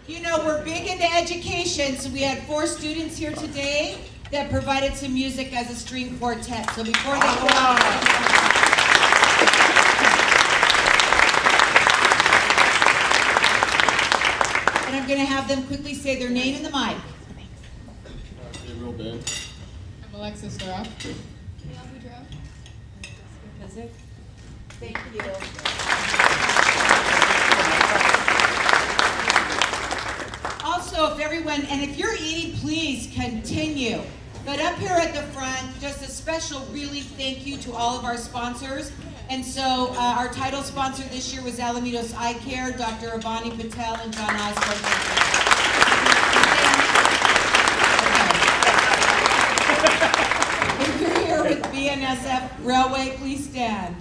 You know, we're big into education, so we had 4 students here today that provided some music as a string quartet. So before they go out, and I'm going to have them quickly say their name in the mic. Gabriel Ben. I'm Alexis Doroff. Thank you. Also, if everyone, and if you're eating, please continue. But up here at the front, just a special really thank you to all of our sponsors. And so our title sponsor this year was Alamitos Eye Care, Dr. Avani Patel and John Osborne. If you're here with BNSF Railway, please stand.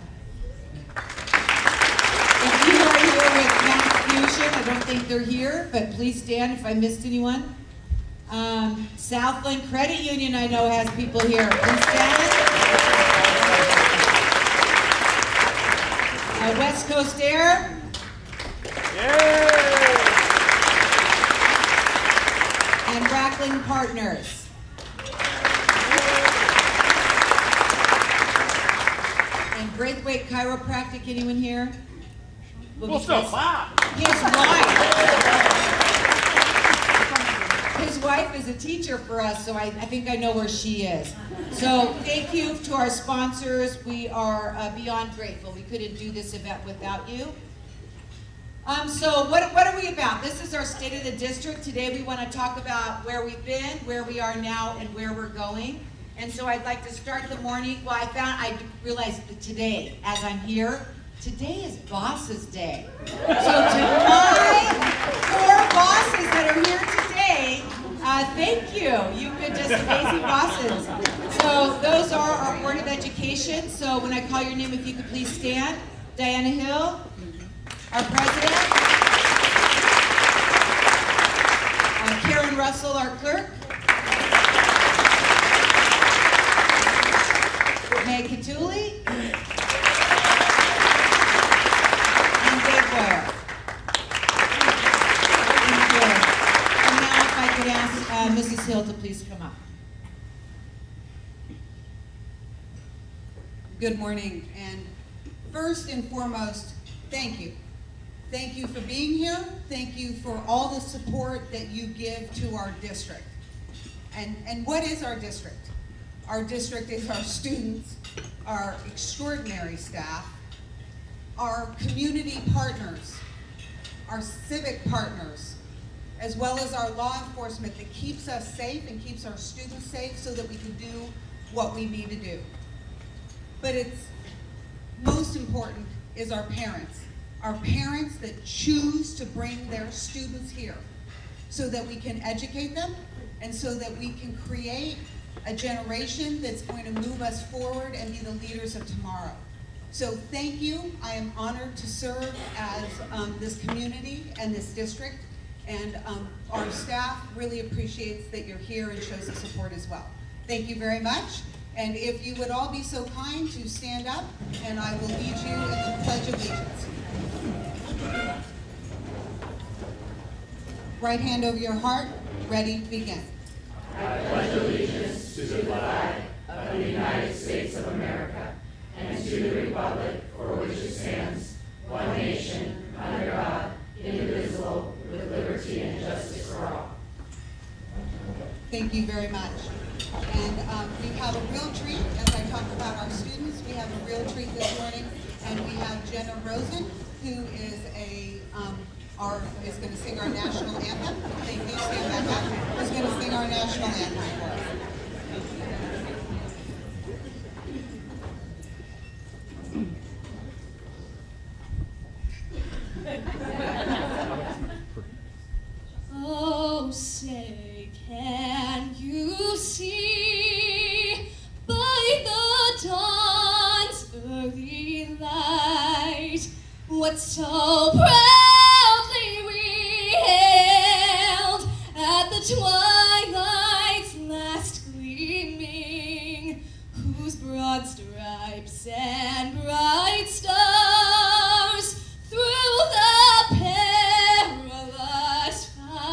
If you are here with Mass Fusion, I don't think they're here, but please stand if I missed anyone. Southland Credit Union, I know, has people here. Please stand. West Coast Air. And Rackling Partners. And Braithwaite Chiropractic, anyone here? We'll still clap. His wife is a teacher for us, so I think I know where she is. So thank you to our sponsors. We are beyond grateful. We couldn't do this event without you. So what are we about? This is our State of the District. Today we want to talk about where we've been, where we are now, and where we're going. And so I'd like to start the morning. Well, I realized that today, as I'm here, today is Bosses Day. So to my 4 bosses that are here today, thank you. You've been just amazing bosses. So those are our Board of Education. So when I call your name, if you could please stand. Diana Hill, our president. Karen Russell, our clerk. Meg Catuli. And Dave Boyer. Thank you. And now if I could ask Mrs. Hill to please come up. Good morning, and first and foremost, thank you. Thank you for being here. Thank you for all the support that you give to our district. And what is our district? Our district is our students, our extraordinary staff, our community partners, our civic partners, as well as our law enforcement that keeps us safe and keeps our students safe so that we can do what we need to do. But it's most important is our parents that choose to bring their students here so that we can educate them and so that we can create a generation that's going to move us forward and be the leaders of tomorrow. So thank you. I am honored to serve as this community and this district, and our staff really appreciates that you're here and shows the support as well. Thank you very much. And if you would all be so kind to stand up, and I will lead you in the Pledge of Allegiance. Right hand over your heart, ready, begin. I pledge allegiance to the flag of the United States of America and to the republic for which it stands, one nation, under God, indivisible, with liberty and justice for all. Thank you very much. And we have a real treat, as I talk about our students, we have a real treat this morning, and we have Jenna Rosen, who is is going to sing our national anthem. Thank you, stand back up. Who's going to sing our national anthem for us. Oh, say, can you see by the dawn's early light what so proudly we hailed at the twilight's last gleaming, whose broad stripes and bright stars through the perilous fight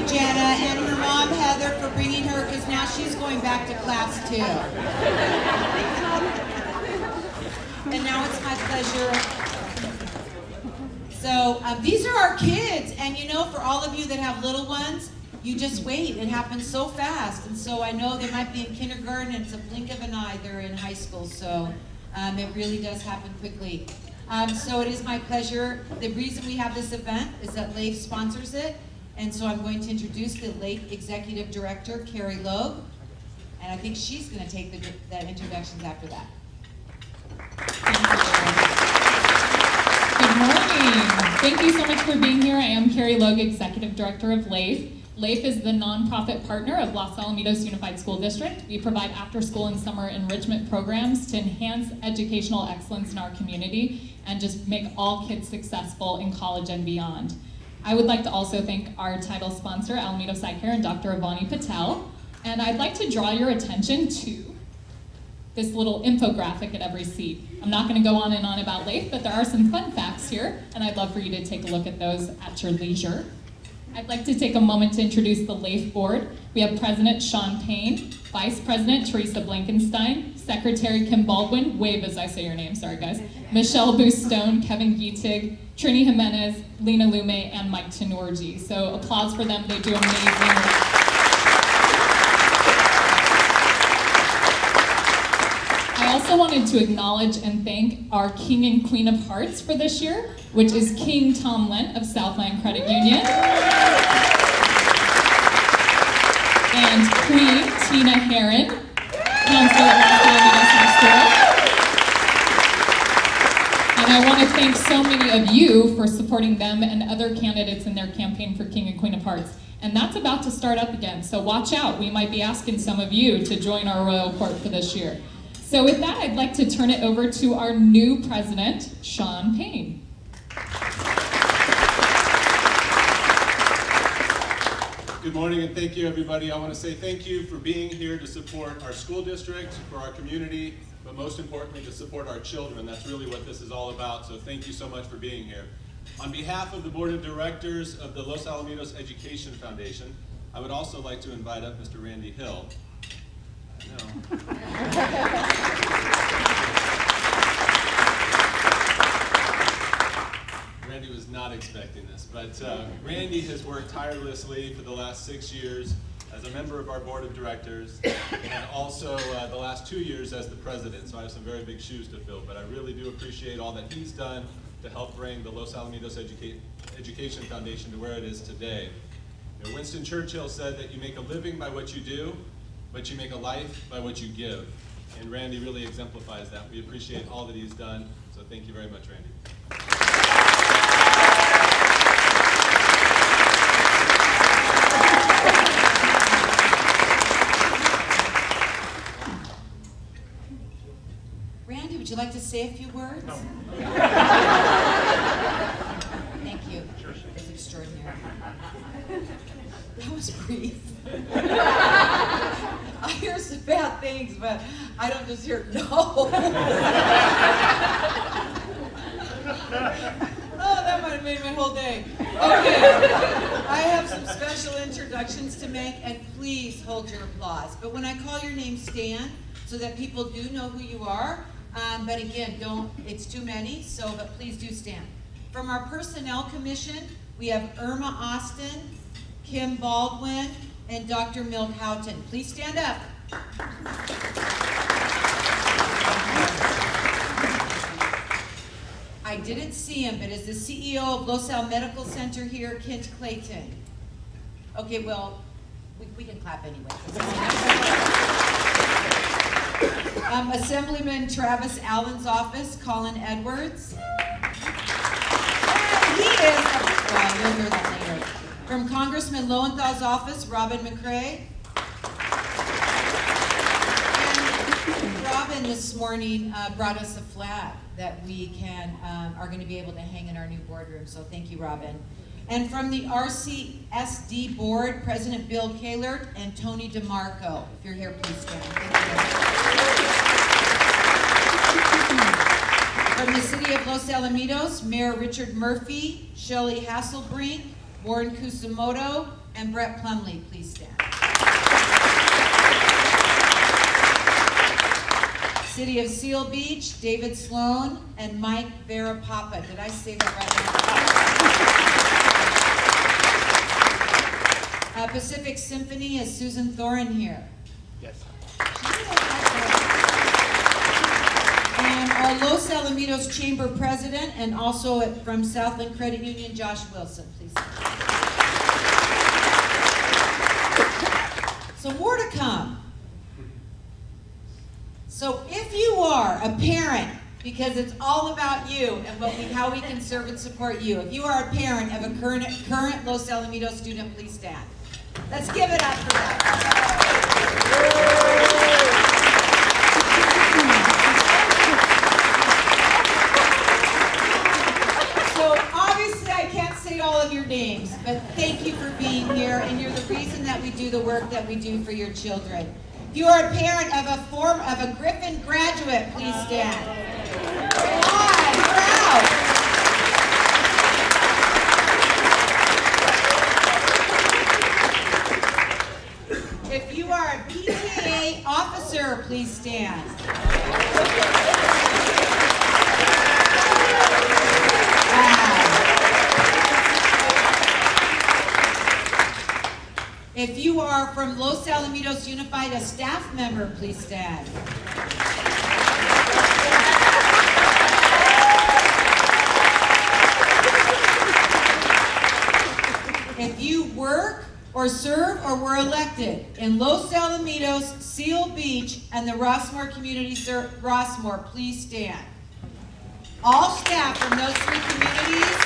Jenna, and her mom, Heather, for bringing her, because now she's going back to class too. And now it's my pleasure. So these are our kids, and you know, for all of you that have little ones, you just wait. It happens so fast. And so I know they might be in kindergarten, and it's a blink of an eye they're in high school. So it really does happen quickly. So it is my pleasure. The reason we have this event is that LAIF sponsors it. And so I'm going to introduce the LAIF Executive Director, Carrie Loeb. And I think she's going to take the introductions after that. Good morning. Thank you so much for being here. I am Carrie Loeb, Executive Director of LAIF. LAIF is the nonprofit partner of Los Alamitos Unified School District. We provide after-school and summer enrichment programs to enhance educational excellence in our community and just make all kids successful in college and beyond. I would like to also thank our title sponsor, Alamitos Eye Care, and Dr. Avani Patel. And I'd like to draw your attention to this little infographic at every seat. I'm not going to go on and on about LAIF, but there are some fun facts here, and I'd love for you to take a look at those at your leisure. I'd like to take a moment to introduce the LAIF board. We have President Sean Payne, Vice President Teresa Blankenstein, Secretary Kim Baldwin, wave as I say your name, sorry guys, Michelle Boustone, Kevin Gietig, Trini Jimenez, Lena Lume, and Mike Tenorji. So applause for them, they do amazing work. I also wanted to acknowledge and thank our King and Queen of Hearts for this year, which is King Tom Lent of Southland Credit Union and Queen Tina Herron, counselor at Los Alamitos High School. And I want to thank so many of you for supporting them and other candidates in their campaign for King and Queen of Hearts. And that's about to start up again, so watch out. We might be asking some of you to join our royal court for this year. So with that, I'd like to turn it over to our new president, Sean Payne. Good morning and thank you, everybody. I want to say thank you for being here to support our school district, for our community, but most importantly to support our children. That's really what this is all about, so thank you so much for being here. On behalf of the Board of Directors of the Los Alamitos Education Foundation, I would also like to invite up Mr. Randy Hill. Randy was not expecting this, but Randy has worked tirelessly for the last 6 years as a member of our board of directors and also the last 2 years as the president, so I have some very big shoes to fill, but I really do appreciate all that he's done to help bring the Los Alamitos Education Foundation to where it is today. You know, Winston Churchill said that you make a living by what you do, but you make a life by what you give. And Randy really exemplifies that. We appreciate all that he's done, so thank you very much, Randy. Randy, would you like to say a few words? No. Thank you. It's extraordinary. That was brief. I hear some bad things, but I don't just hear no. Oh, that might have made my whole day. Okay, I have some special introductions to make, and please hold your applause. But when I call your name, stand, so that people do know who you are. But again, it's too many, but please do stand. From our Personnel Commission, we have Irma Austin, Kim Baldwin, and Dr. Milk Houghton. Please stand up. I didn't see him, but is the CEO of Los Al Medical Center here, Kent Clayton? Okay, well, we can clap anyway. Assemblyman Travis Allen's office, Colin Edwards. And he is, well, you'll hear that later. From Congressman Lowenthal's office, Robin McCrae. And Robin this morning brought us a flag that we are going to be able to hang in our new boardroom, so thank you, Robin. And from the RCSD board, President Bill Kahlert and Tony DeMarco. If you're here, please stand. Thank you. From the city of Los Alamitos, Mayor Richard Murphy, Shelley Hasselbrink, Warren Kusamoto, and Brett Plumley, please stand. City of Seal Beach, David Sloan and Mike Verapapa. Did I say that right? Pacific Symphony is Susan Thoren here. Yes. And our Los Alamitos Chamber President and also from Southland Credit Union, Josh Wilson, please. So more to come. So if you are a parent, because it's all about you and how we can serve and support you, if you are a parent of a current Los Alamitos student, please stand. Let's give it up for that. So obviously I can't say all of your names, but thank you for being here, and you're the reason that we do the work that we do for your children. If you are a parent of a Griffin graduate, please stand. Hi, proud. If you are a PTA officer, please stand. If you are from Los Alamitos Unified, a staff member, please stand. If you work or serve or were elected in Los Alamitos, Seal Beach, and the Rossmore Community Rossmore, please stand. All staff from those three communities,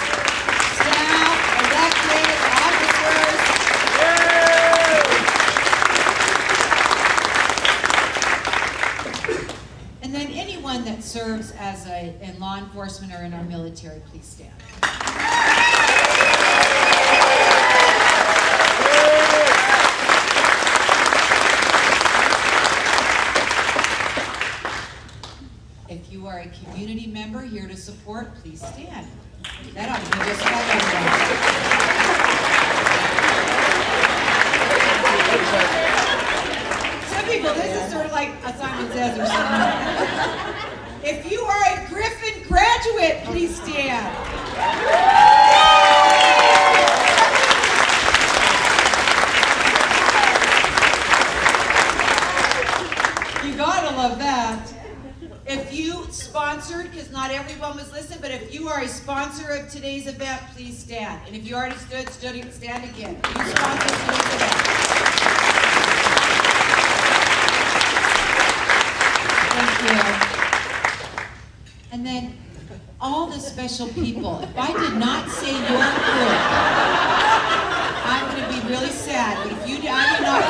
staff, elected, officers, and then anyone that serves as in law enforcement or in our military, please stand. If you are a community member here to support, please stand. That ought to be just about everyone. Some people, this is sort of like a Simon Says or something. If you are a Griffin graduate, please stand. You gotta love that. If you sponsored, because not everyone was listening, but if you are a sponsor of today's event, please stand. And if you already stood, stand again. You sponsored today's event. Thank you. And then all the special people. If I did not say your group, I'm going to be really sad. But if you, I did not.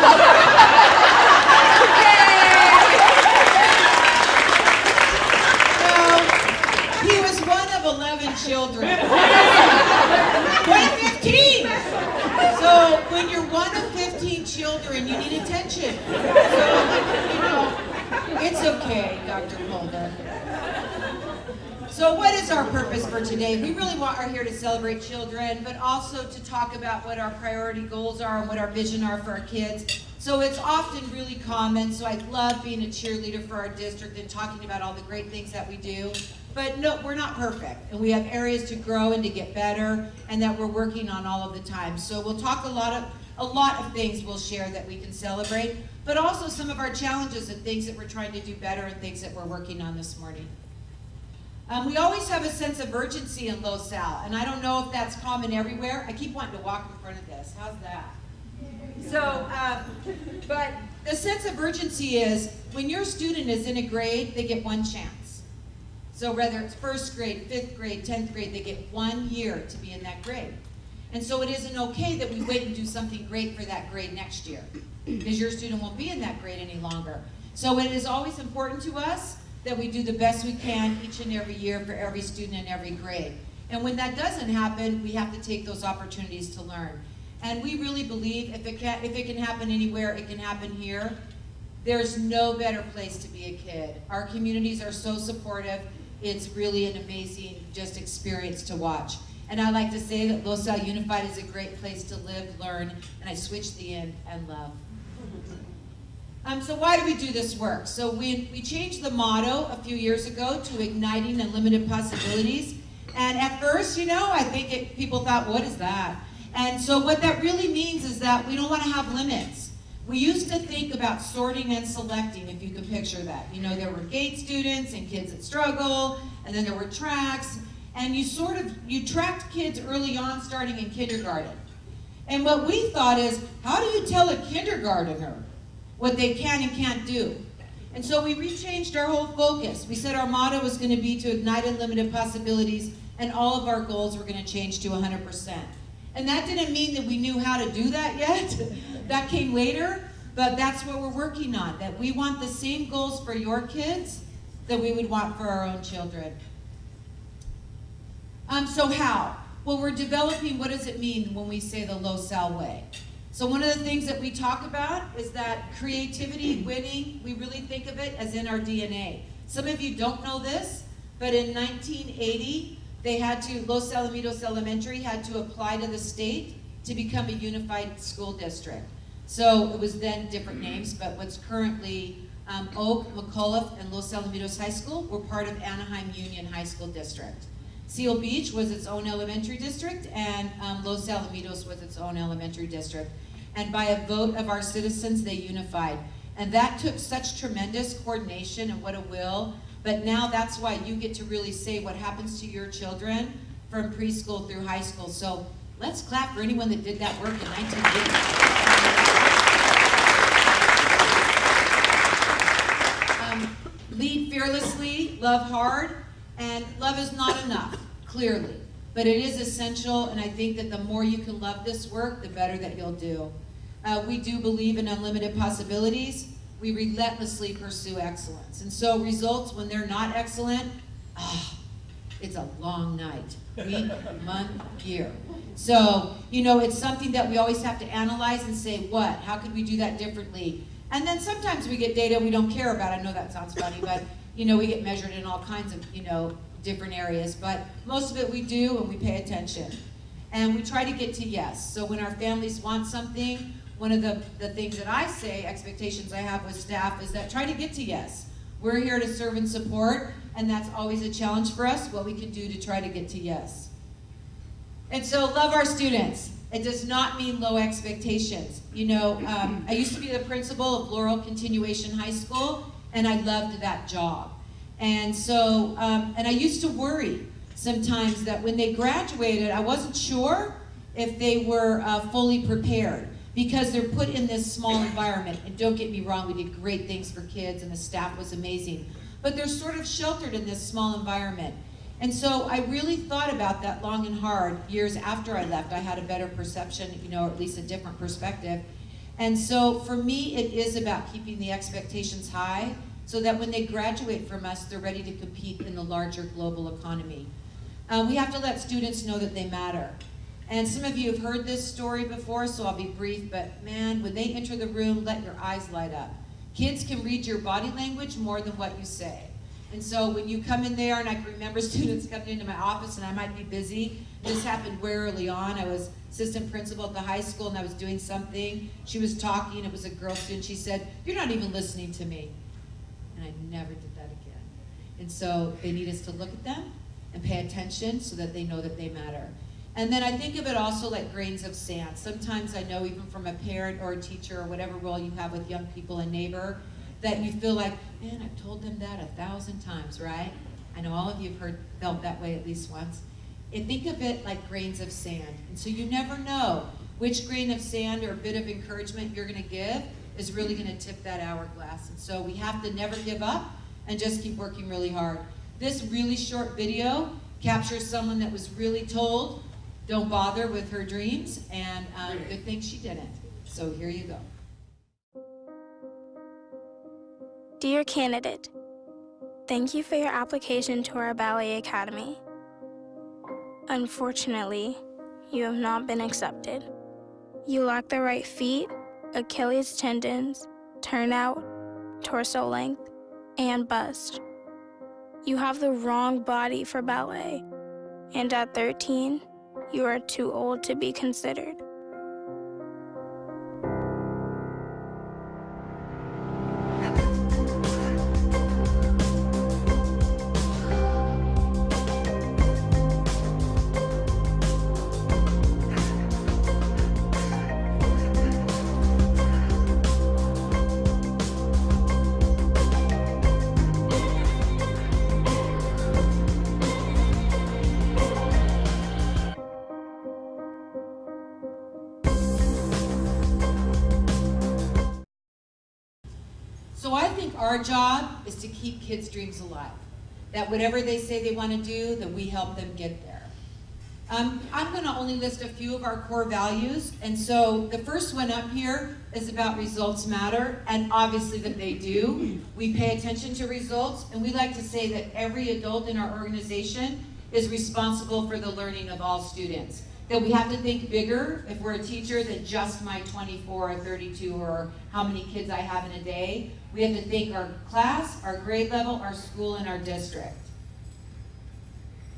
He was one of 11 children. One of 15! So when you're one of 15 children, you need attention. So, it's okay, Dr. Mulder. So what is our purpose for today? We really are here to celebrate children, but also to talk about what our priority goals are and what our vision are for our kids. So it's often really common, so I love being a cheerleader for our district and talking about all the great things that we do. But no, we're not perfect, and we have areas to grow and to get better, and that we're working on all of the time. So we'll talk a lot of things we'll share that we can celebrate, but also some of our challenges and things that we're trying to do better and things that we're working on this morning. We always have a sense of urgency in Los Al, and I don't know if that's common everywhere. I keep wanting to walk in front of this. How's that? So, but the sense of urgency is when your student is in a grade, they get one chance. So whether it's first grade, 5th grade, 10th grade, they get 1 year to be in that grade. And so it isn't okay that we wait and do something great for that grade next year, because your student won't be in that grade any longer. So it is always important to us that we do the best we can each and every year for every student in every grade. And when that doesn't happen, we have to take those opportunities to learn. And we really believe if it can happen anywhere, it can happen here. There's no better place to be a kid. Our communities are so supportive. It's really an amazing just experience to watch. And I like to say that Los Al Unified is a great place to live, learn, and I switched the end, and love. So why do we do this work? So we changed the motto a few years ago to Igniting Unlimited Possibilities. And at first, I think people thought, what is that? And so what that really means is that we don't want to have limits. We used to think about sorting and selecting, if you can picture that. There were GATE students and kids that struggle, and then there were tracks, and you tracked kids early on, starting in kindergarten. And what we thought is, how do you tell a kindergartner what they can and can't do? And so we rechanged our whole focus. We said our motto was going to be to ignite unlimited possibilities, and all of our goals were going to change to 100%. And that didn't mean that we knew how to do that yet. That came later, but that's what we're working on, that we want the same goals for your kids that we would want for our own children. So how? Well, we're developing, what does it mean when we say the Los Al way? So one of the things that we talk about is that creativity, winning, we really think of it as in our DNA. Some of you don't know this, but in 1980, Los Alamitos Elementary had to apply to the state to become a unified school district. So it was then different names, but what's currently Oak, McAuliffe, and Los Alamitos High School were part of Anaheim Union High School District. Seal Beach was its own elementary district, and Los Alamitos was its own elementary district. And by a vote of our citizens, they unified. And that took such tremendous coordination, and what a will. But now that's why you get to really say what happens to your children from preschool through high school. So let's clap for anyone that did that work in 1980. Lead fearlessly, love hard, and love is not enough, clearly. But it is essential, and I think that the more you can love this work, the better that you'll do. We do believe in unlimited possibilities. We relentlessly pursue excellence. And so results, when they're not excellent, it's a long night, week, month, year. So, it's something that we always have to analyze and say, what? How could we do that differently? And then sometimes we get data we don't care about. I know that sounds funny, but, we get measured in all kinds of, different areas. But most of it we do, and we pay attention. And we try to get to yes. So when our families want something, one of the things that I say, expectations I have with staff, is that try to get to yes. We're here to serve and support, and that's always a challenge for us, what we can do to try to get to yes. And so love our students. It does not mean low expectations. I used to be the principal of Laurel Continuation High School, and I loved that job. And so, and I used to worry sometimes that when they graduated, I wasn't sure if they were fully prepared, because they're put in this small environment. And don't get me wrong, we did great things for kids and the staff was amazing, but they're sort of sheltered in this small environment. And so I really thought about that long and hard. Years after I left, I had a better perception, or at least a different perspective. And so for me, it is about keeping the expectations high so that when they graduate from us, they're ready to compete in the larger global economy. We have to let students know that they matter. And some of you have heard this story before, so I'll be brief, but man, when they enter the room, let your eyes light up. Kids can read your body language more than what you say. And so when you come in there, and I can remember students coming into my office, and I might be busy. This happened way early on. I was assistant principal at the high school, and I was doing something. She was talking, it was a girl student. She said, "You're not even listening to me." And I never did that again. And so they need us to look at them and pay attention so that they know that they matter. And then I think of it also like grains of sand. Sometimes I know, even from a parent or a teacher or whatever role you have with young people, a neighbor, that you feel like, man, I've told them that 1,000 times, right? I know all of you have felt that way at least once. And think of it like grains of sand. And so you never know which grain of sand or bit of encouragement you're gonna give is really gonna tip that hourglass. And so we have to never give up and just keep working really hard. This really short video captures someone that was really told, don't bother with her dreams, and good thing she didn't. So here you go. Dear candidate, thank you for your application to our ballet academy. Unfortunately, you have not been accepted. You lack the right feet, Achilles tendons, turnout, torso length, and bust. You have the wrong body for ballet, and at 13, You are too old to be considered. So I think our job is to keep kids' dreams alive. That whatever they say they want to do, that we help them get there. I'm going to only list a few of our core values. And so the first one up here is about results matter, and obviously that they do. We pay attention to results, and we like to say that every adult in our organization is responsible for the learning of all students. That we have to think bigger if we're a teacher than just my 24 or 32 or how many kids I have in a day. We have to think our class, our grade level, our school, and our district.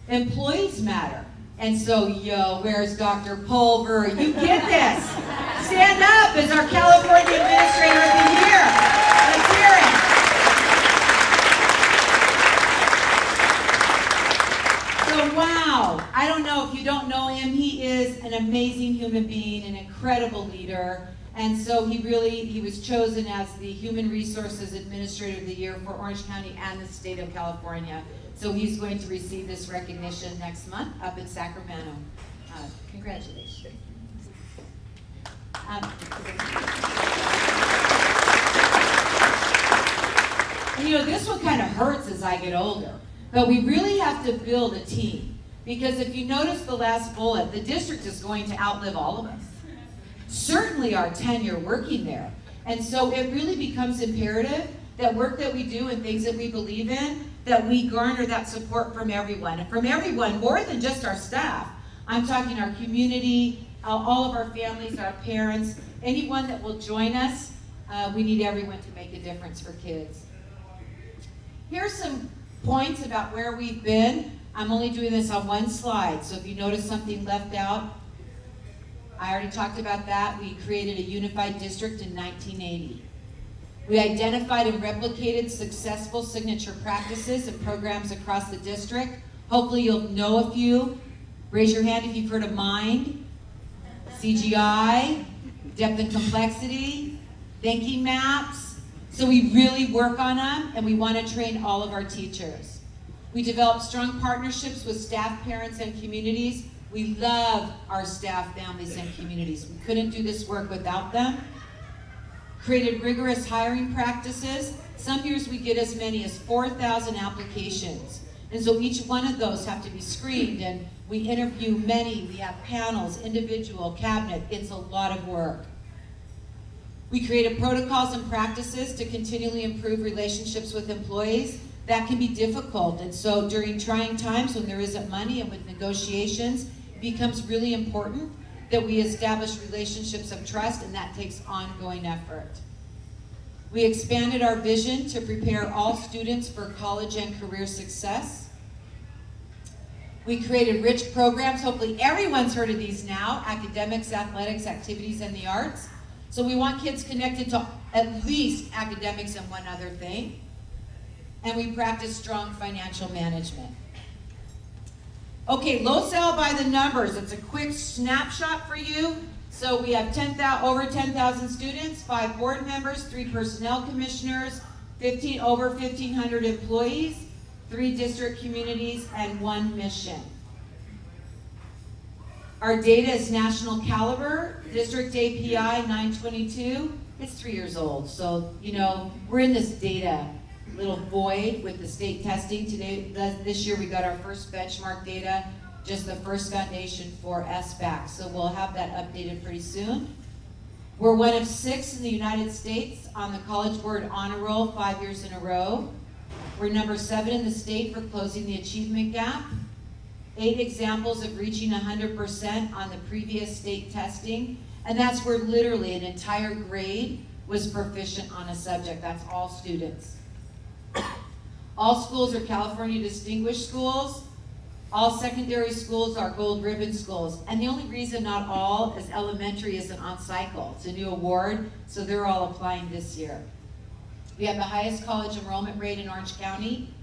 Employees matter. And so, where's Dr. Pulver? You get this. Stand up as our California Administrator of the Year. Let's hear it. So, wow. I don't know if you don't know him. He is an amazing human being, an incredible leader. And so he was chosen as the Human Resources Administrator of the Year for Orange County and the state of California. So he's going to receive this recognition next month up in Sacramento. Congratulations. And this one kind of hurts as I get older, but we really have to build a team. Because if you notice the last bullet, the district is going to outlive all of us. Certainly our tenure working there. And so it really becomes imperative that work that we do and things that we believe in, that we garner that support from everyone. And from everyone, more than just our staff. I'm talking our community, all of our families, our parents, anyone that will join us. We need everyone to make a difference for kids. Here's some points about where we've been. I'm only doing this on one slide, so if you notice something left out, I already talked about that. We created a unified district in 1980. We identified and replicated successful signature practices and programs across the district. Hopefully you'll know a few. Raise your hand if you've heard of MIND, CGI, depth and complexity, thinking maps. So we really work on them, and we want to train all of our teachers. We develop strong partnerships with staff, parents, and communities. We love our staff, families, and communities. We couldn't do this work without them. Created rigorous hiring practices. Some years we get as many as 4,000 applications. And so each one of those have to be screened, and we interview many. We have panels, individual, cabinet. It's a lot of work. We created protocols and practices to continually improve relationships with employees. That can be difficult, and so during trying times when there isn't money and with negotiations, it becomes really important that we establish relationships of trust, and that takes ongoing effort. We expanded our vision to prepare all students for college and career success. We created rich programs. Hopefully everyone's heard of these now: academics, athletics, activities, and the arts. So we want kids connected to at least academics and one other thing. And we practice strong financial management. Okay, LoSal by the numbers. It's a quick snapshot for you. So we have over 10,000 students, 5 board members, 3 personnel commissioners, over 1,500 employees, 3 district communities, and 1 mission. Our data is national caliber. District API 922. It's 3 years old. So, we're in this data little void with the state testing. This year we got our first benchmark data, just the first foundation for SBAC. So we'll have that updated pretty soon. We're one of 6 in the United States on the College Board Honor Roll 5 years in a row. We're number 7 in the state for closing the achievement gap. 8 examples of reaching 100% on the previous state testing. And that's where literally an entire grade was proficient on a subject. That's all students. All schools are California Distinguished Schools. All secondary schools are gold ribbon schools. And the only reason not all is elementary isn't on cycle. It's a new award, so they're all applying this year. We have the highest college enrollment rate in Orange County,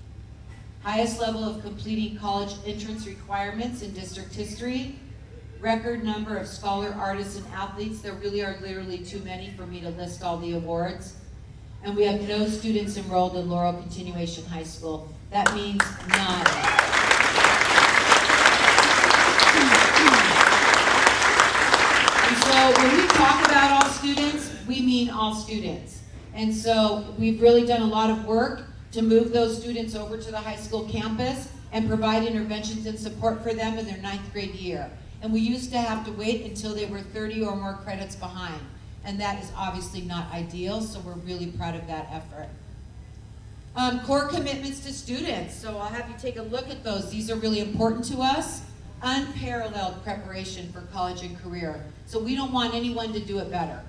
highest level of completing college entrance requirements in district history, record number of scholar, artists, and athletes. There really are literally too many for me to list all the awards. And we have no students enrolled in Laurel Continuation High School. That means none. And so when we talk about all students, we mean all students. And so we've really done a lot of work to move those students over to the high school campus and provide interventions and support for them in their 9th grade year. And we used to have to wait until they were 30 or more credits behind. And that is obviously not ideal, so we're really proud of that effort. Core commitments to students. So I'll have you take a look at those. These are really important to us. Unparalleled preparation for college and career. So we don't want anyone to do it better.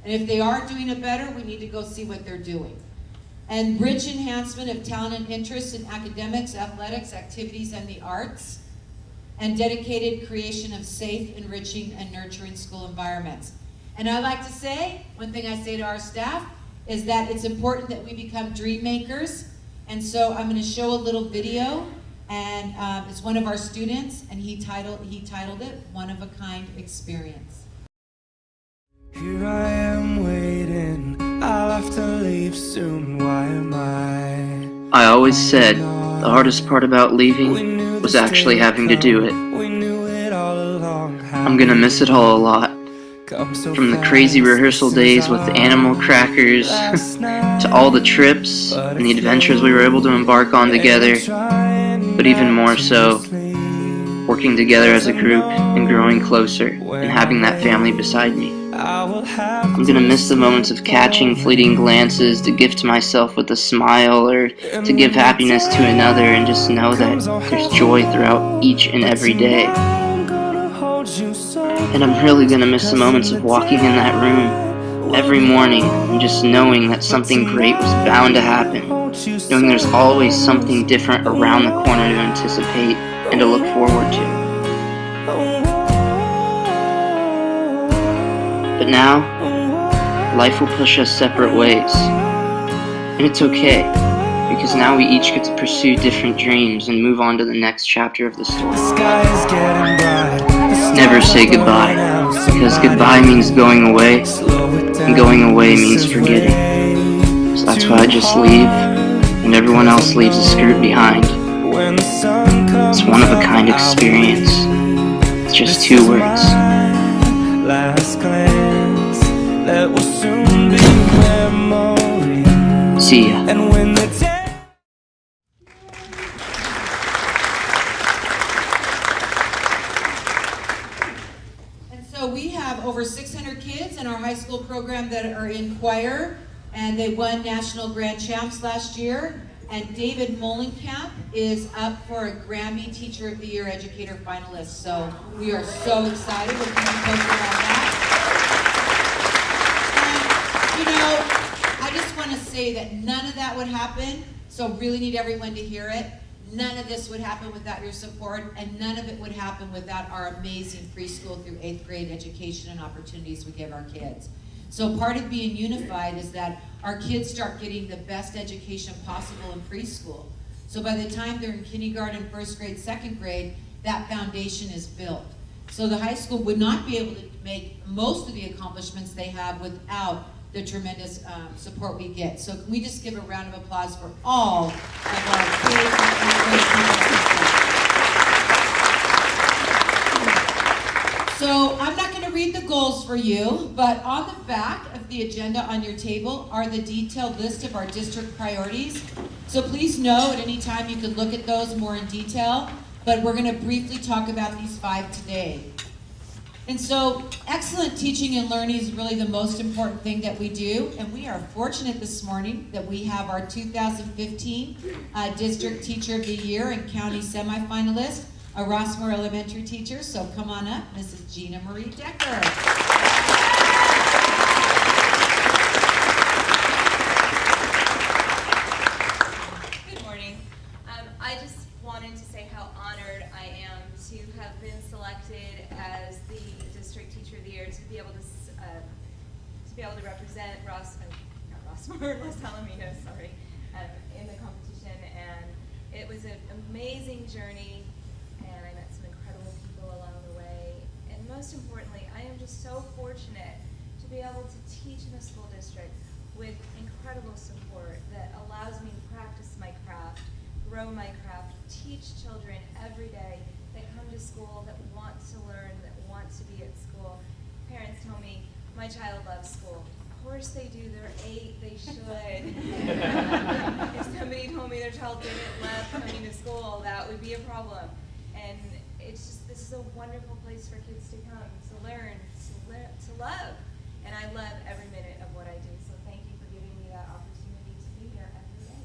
And if they are doing it better, we need to go see what they're doing. And rich enhancement of talent and interests in academics, athletics, activities, and the arts. And dedicated creation of safe, enriching, and nurturing school environments. And I like to say, one thing I say to our staff, is that it's important that we become dream makers. And so I'm gonna show a little video, and it's one of our students, and he titled it, One of a Kind Experience. Here I am waiting, I'll have to leave soon, why am I always said the hardest part about leaving was actually having to do it. I'm gonna miss it all a lot. From the crazy rehearsal days with the animal crackers, to all the trips and the adventures we were able to embark on together, but even more so, working together as a group and growing closer and having that family beside me. I'm gonna miss the moments of catching fleeting glances to gift myself with a smile or to give happiness to another, and just know that there's joy throughout each and every day. And I'm really gonna miss the moments of walking in that room every morning and just knowing that something great was bound to happen, knowing there's always something different around the corner to anticipate and to look forward to. But now, life will push us separate ways. And it's okay, because now we each get to pursue different dreams and move on to the next chapter of the story. Never say goodbye, because goodbye means going away, and going away means forgetting. So that's why I just leave, and everyone else leaves a skirt behind. It's one of a kind experience. It's just 2 words. Last glance, that will soon be memory. See ya. And when the And so we have over 600 kids in our high school program that are in choir, and they won national grand champs last year. And David Molenkamp is up for a Grammy Teacher of the Year Educator finalist. So we are so excited. We'll keep you posted on that. And, you know, I just want to say that none of that would happen, so really need everyone to hear it. None of this would happen without your support, and none of it would happen without our amazing preschool through 8th grade education and opportunities we give our kids. So part of being unified is that our kids start getting the best education possible in preschool. So by the time they're in kindergarten, 1st grade, 2nd grade, that foundation is built. So the high school would not be able to make most of the accomplishments they have without the tremendous support we get. So can we just give a round of applause for all of our kids and So I'm not going to read the goals for you, but on the back of the agenda on your table are the detailed list of our district priorities. So please know at any time you can look at those more in detail, but we're going to briefly talk about these 5 today. And so excellent teaching and learning is really the most important thing that we do, and we are fortunate this morning that we have our 2015 District Teacher of the Year and County semifinalist, a Rossmore Elementary teacher. So come on up, Mrs. Gina Marie Decker. Good morning. I just wanted to say how honored I represent Los Alamitos, sorry, in the competition, and it was an amazing journey, and I met some incredible people along the way, and most importantly, I am just so fortunate to be able to teach in a school district with incredible support that allows me to practice my craft, grow my craft, teach children every day that come to school, that want to learn, that want to be at school. Parents tell me, my child loves school. Of course they do, they're 8, they should. If somebody told me their child didn't love coming to school, that would be a problem. And it's just, this is a wonderful place for kids to come, to learn, to love. And I love every minute of what I do. So thank you for giving me that opportunity to be here every day.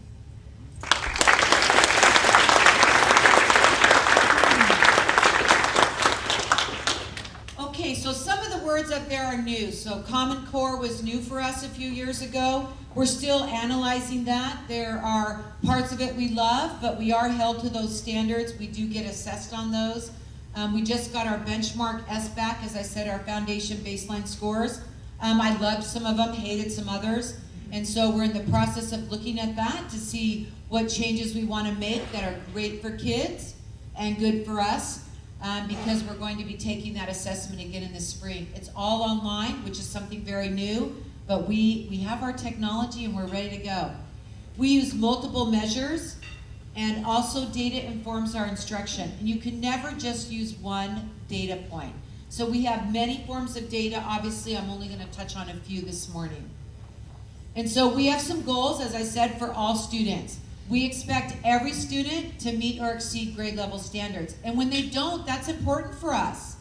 Okay, so some of the words up there are new. So Common Core was new for us a few years ago. We're still analyzing that. There are parts of it we love, but we are held to those standards. We do get assessed on those. We just got our benchmark S back, as I said, our foundation baseline scores. I loved some of them, hated some others. And so we're in the process of looking at that to see what changes we want to make that are great for kids and good for us. Because we're going to be taking that assessment again in the spring. It's all online, which is something very new, but we have our technology and we're ready to go. We use multiple measures, and also data informs our instruction. And you can never just use one data point. So we have many forms of data. Obviously, I'm only going to touch on a few this morning. And so we have some goals, as I said, for all students. We expect every student to meet or exceed grade level standards. And when they don't, that's important for us.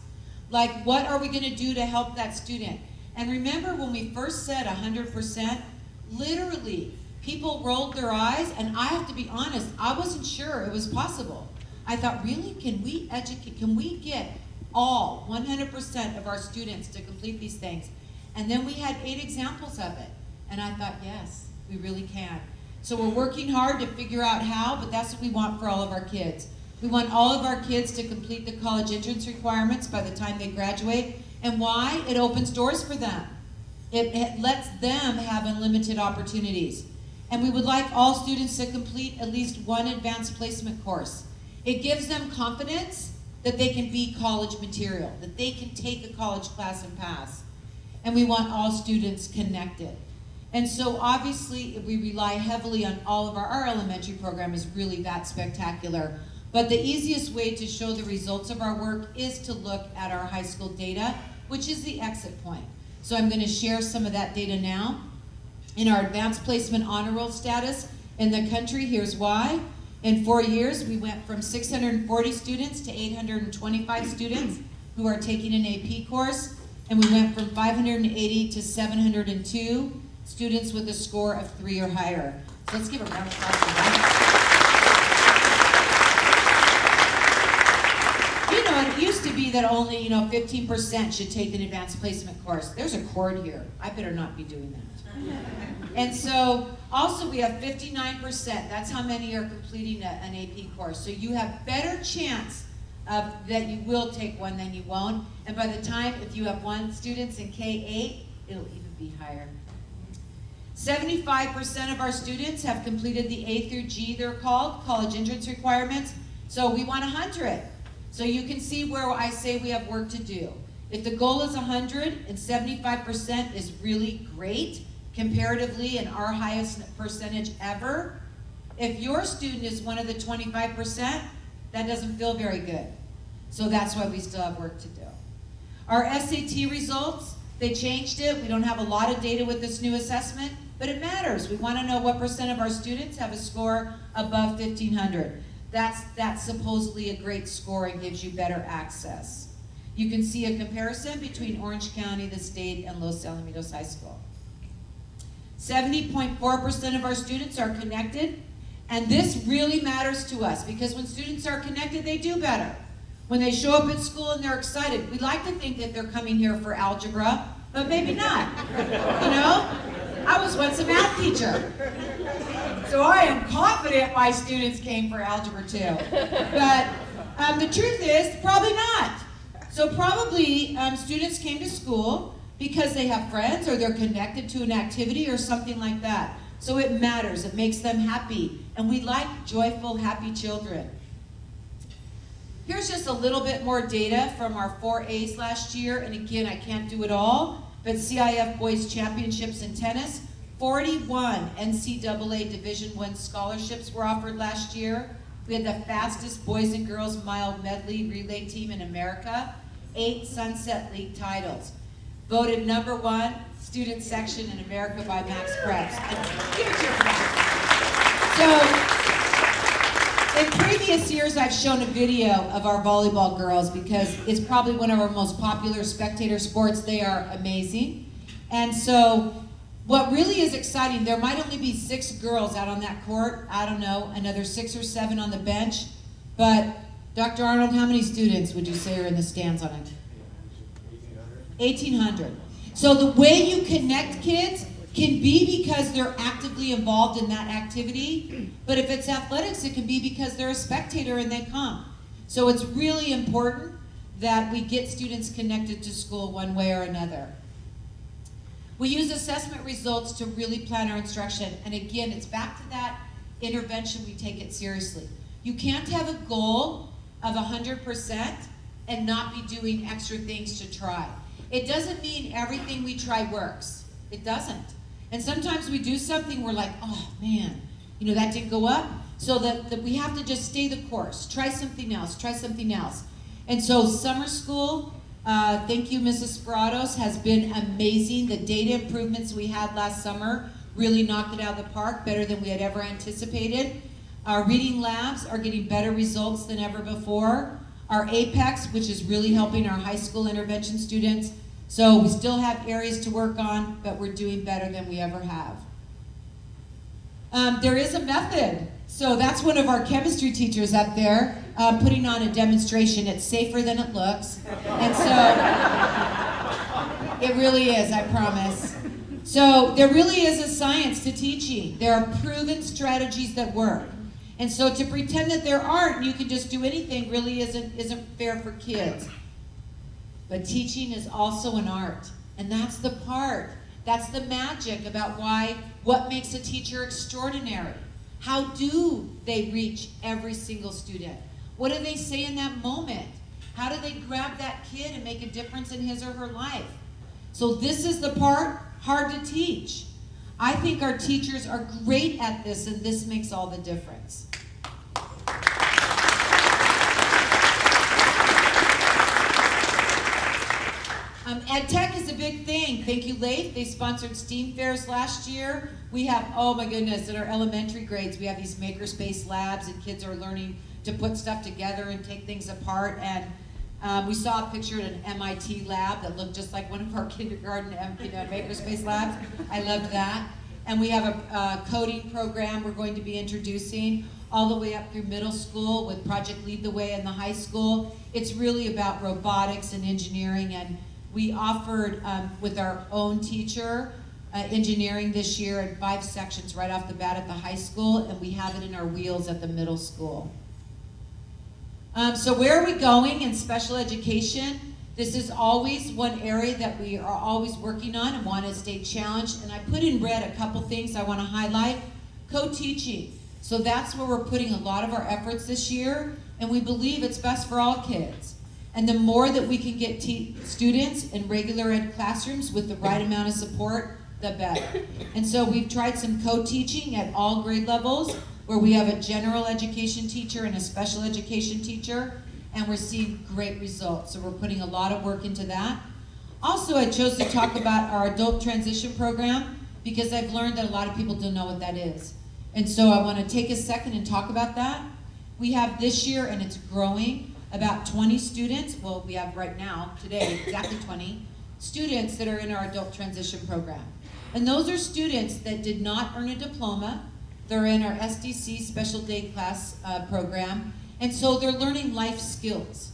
Like, what are we going to do to help that student? And remember when we first said 100%, literally, people rolled their eyes, and I have to be honest, I wasn't sure it was possible. I thought, really, can we get all 100% of our students to complete these things? And then we had 8 examples of it. And I thought, yes, we really can. So we're working hard to figure out how, but that's what we want for all of our kids. We want all of our kids to complete the college entrance requirements by the time they graduate. And why? It opens doors for them. It lets them have unlimited opportunities. And we would like all students to complete at least one advanced placement course. It gives them confidence that they can be college material, that they can take a college class and pass. And we want all students connected. And so obviously we rely heavily on all of our elementary program is really that spectacular. But the easiest way to show the results of our work is to look at our high school data, which is the exit point. So I'm going to share some of that data now. In our advanced placement honor roll status in the country, here's why. In 4 years, we went from 640 students to 825 students who are taking an AP course, and we went from 580 to 702 students with a score of 3 or higher. So let's give a round of applause for that. You know, it used to be that only 15% should take an advanced placement course. There's a chord here. I better not be doing that. And so also we have 59%. That's how many are completing an AP course. So you have better chance of that you will take one than you won't. And by the time, if you have 1 students in K-8, it'll even be higher. 75% of our students have completed the A through G, they're called, college entrance requirements. So we want 100. So you can see where I say we have work to do. If the goal is 100 and 75% is really great, comparatively and our highest percentage ever, if your student is one of the 25%, that doesn't feel very good. So that's why we still have work to do. Our SAT results, they changed it. We don't have a lot of data with this new assessment, but it matters. We want to know what percent of our students have a score above 1,500. That's supposedly a great score and gives you better access. You can see a comparison between Orange County, the state, and Los Alamitos High School. 70.4% of our students are connected, and this really matters to us because when students are connected, they do better. When they show up at school and they're excited, we like to think that they're coming here for algebra, but maybe not. I was once a math teacher, so I am confident my students came for algebra too. But the truth is, probably not. So probably students came to school because they have friends or they're connected to an activity or something like that. So it matters, it makes them happy. And we like joyful, happy children. Here's just a little bit more data from our 4As last year. And again, I can't do it all, but CIF Boys Championships in tennis, 41 NCAA Division I scholarships were offered last year. We had the fastest boys and girls mile medley relay team in America, 8 Sunset League titles. Voted #1 student section in America by Max Preps. Give it to your So, in previous years, I've shown a video of our volleyball girls because it's probably one of our most popular spectator sports. They are amazing. And so, what really is exciting, there might only be 6 girls out on that court. I don't know, another 6 or 7 on the bench. But, Dr. Arnold, how many students would you say are in the stands on it? 1,800. So the way you connect kids can be because they're actively involved in that activity, but if it's athletics, it can be because they're a spectator and they come. So it's really important that we get students connected to school one way or another. We use assessment results to really plan our instruction, and again, it's back to that intervention, we take it seriously. You can't have a goal of 100% and not be doing extra things to try. It doesn't mean everything we try works. It doesn't. And sometimes we do something, we're like, oh man, you know, that didn't go up. So that we have to just stay the course. Try something else, try something else. And so summer school, thank you, Mrs. Speratos, has been amazing. The data improvements we had last summer really knocked it out of the park, better than we had ever anticipated. Our reading labs are getting better results than ever before. Our APEX, which is really helping our high school intervention students. So we still have areas to work on, but we're doing better than we ever have. There is a method. So that's one of our chemistry teachers up there putting on a demonstration. It's safer than it looks. And so it really is, I promise. So there really is a science to teaching. There are proven strategies that work. And so to pretend that there aren't, and you can just do anything, really isn't fair for kids. But teaching is also an art, and that's the part, that's the magic about what makes a teacher extraordinary. How do they reach every single student? What do they say in that moment? How do they grab that kid and make a difference in his or her life? So this is the part hard to teach. I think our teachers are great at this, and this makes all the difference. Ed Tech is a big thing. Thank you, Leif. They sponsored STEAM fairs last year. We have, oh my goodness, in our elementary grades, we have these makerspace labs, and kids are learning to put stuff together and take things apart. And we saw a picture at an MIT lab that looked just like one of our kindergarten makerspace labs. I loved that. And we have a coding program we're going to be introducing all the way up through middle school with Project Lead the Way in the high school. It's really about robotics and engineering, and we offered with our own teacher engineering this year in 5 sections right off the bat at the high school, and we have it in our wheels at the middle school. So where are we going in special education? This is always one area that we are always working on and want to stay challenged. And I put in red a couple things I want to highlight. Co-teaching. So that's where we're putting a lot of our efforts this year, and we believe it's best for all kids. And the more that we can get students in regular ed classrooms with the right amount of support, the better. And so we've tried some co-teaching at all grade levels, where we have a general education teacher and a special education teacher, and we're seeing great results. So we're putting a lot of work into that. Also, I chose to talk about our adult transition program because I've learned that a lot of people don't know what that is. And so I want to take a second and talk about that. We have this year, and it's growing, about 20 students. Well, we have right now, today, exactly 20 students that are in our adult transition program. And those are students that did not earn a diploma. They're in our SDC special day class program. And so they're learning life skills.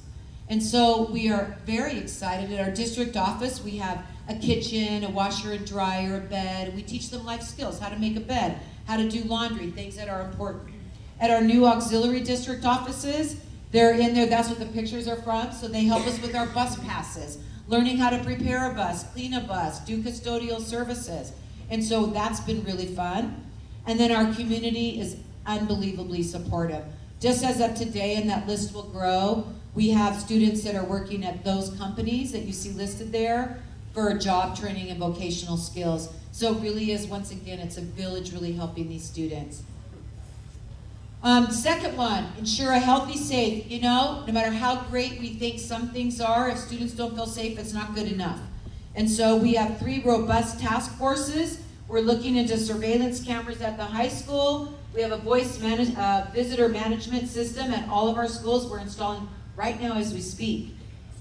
And so we are very excited. At our district office, we have a kitchen, a washer and dryer, a bed. We teach them life skills, how to make a bed, how to do laundry, things that are important. At our new auxiliary district offices, they're in there, that's what the pictures are from, so they help us with our bus passes, learning how to prepare a bus, clean a bus, do custodial services. And so that's been really fun. And then our community is unbelievably supportive. Just as of today, and that list will grow, we have students that are working at those companies that you see listed there for job training and vocational skills. So it really is, once again, it's a village really helping these students. Second one, ensure a healthy, safe. You know, no matter how great we think some things are, if students don't feel safe, it's not good enough. And so we have 3 robust task forces. We're looking into surveillance cameras at the high school. We have a visitor management system at all of our schools. We're installing right now as we speak.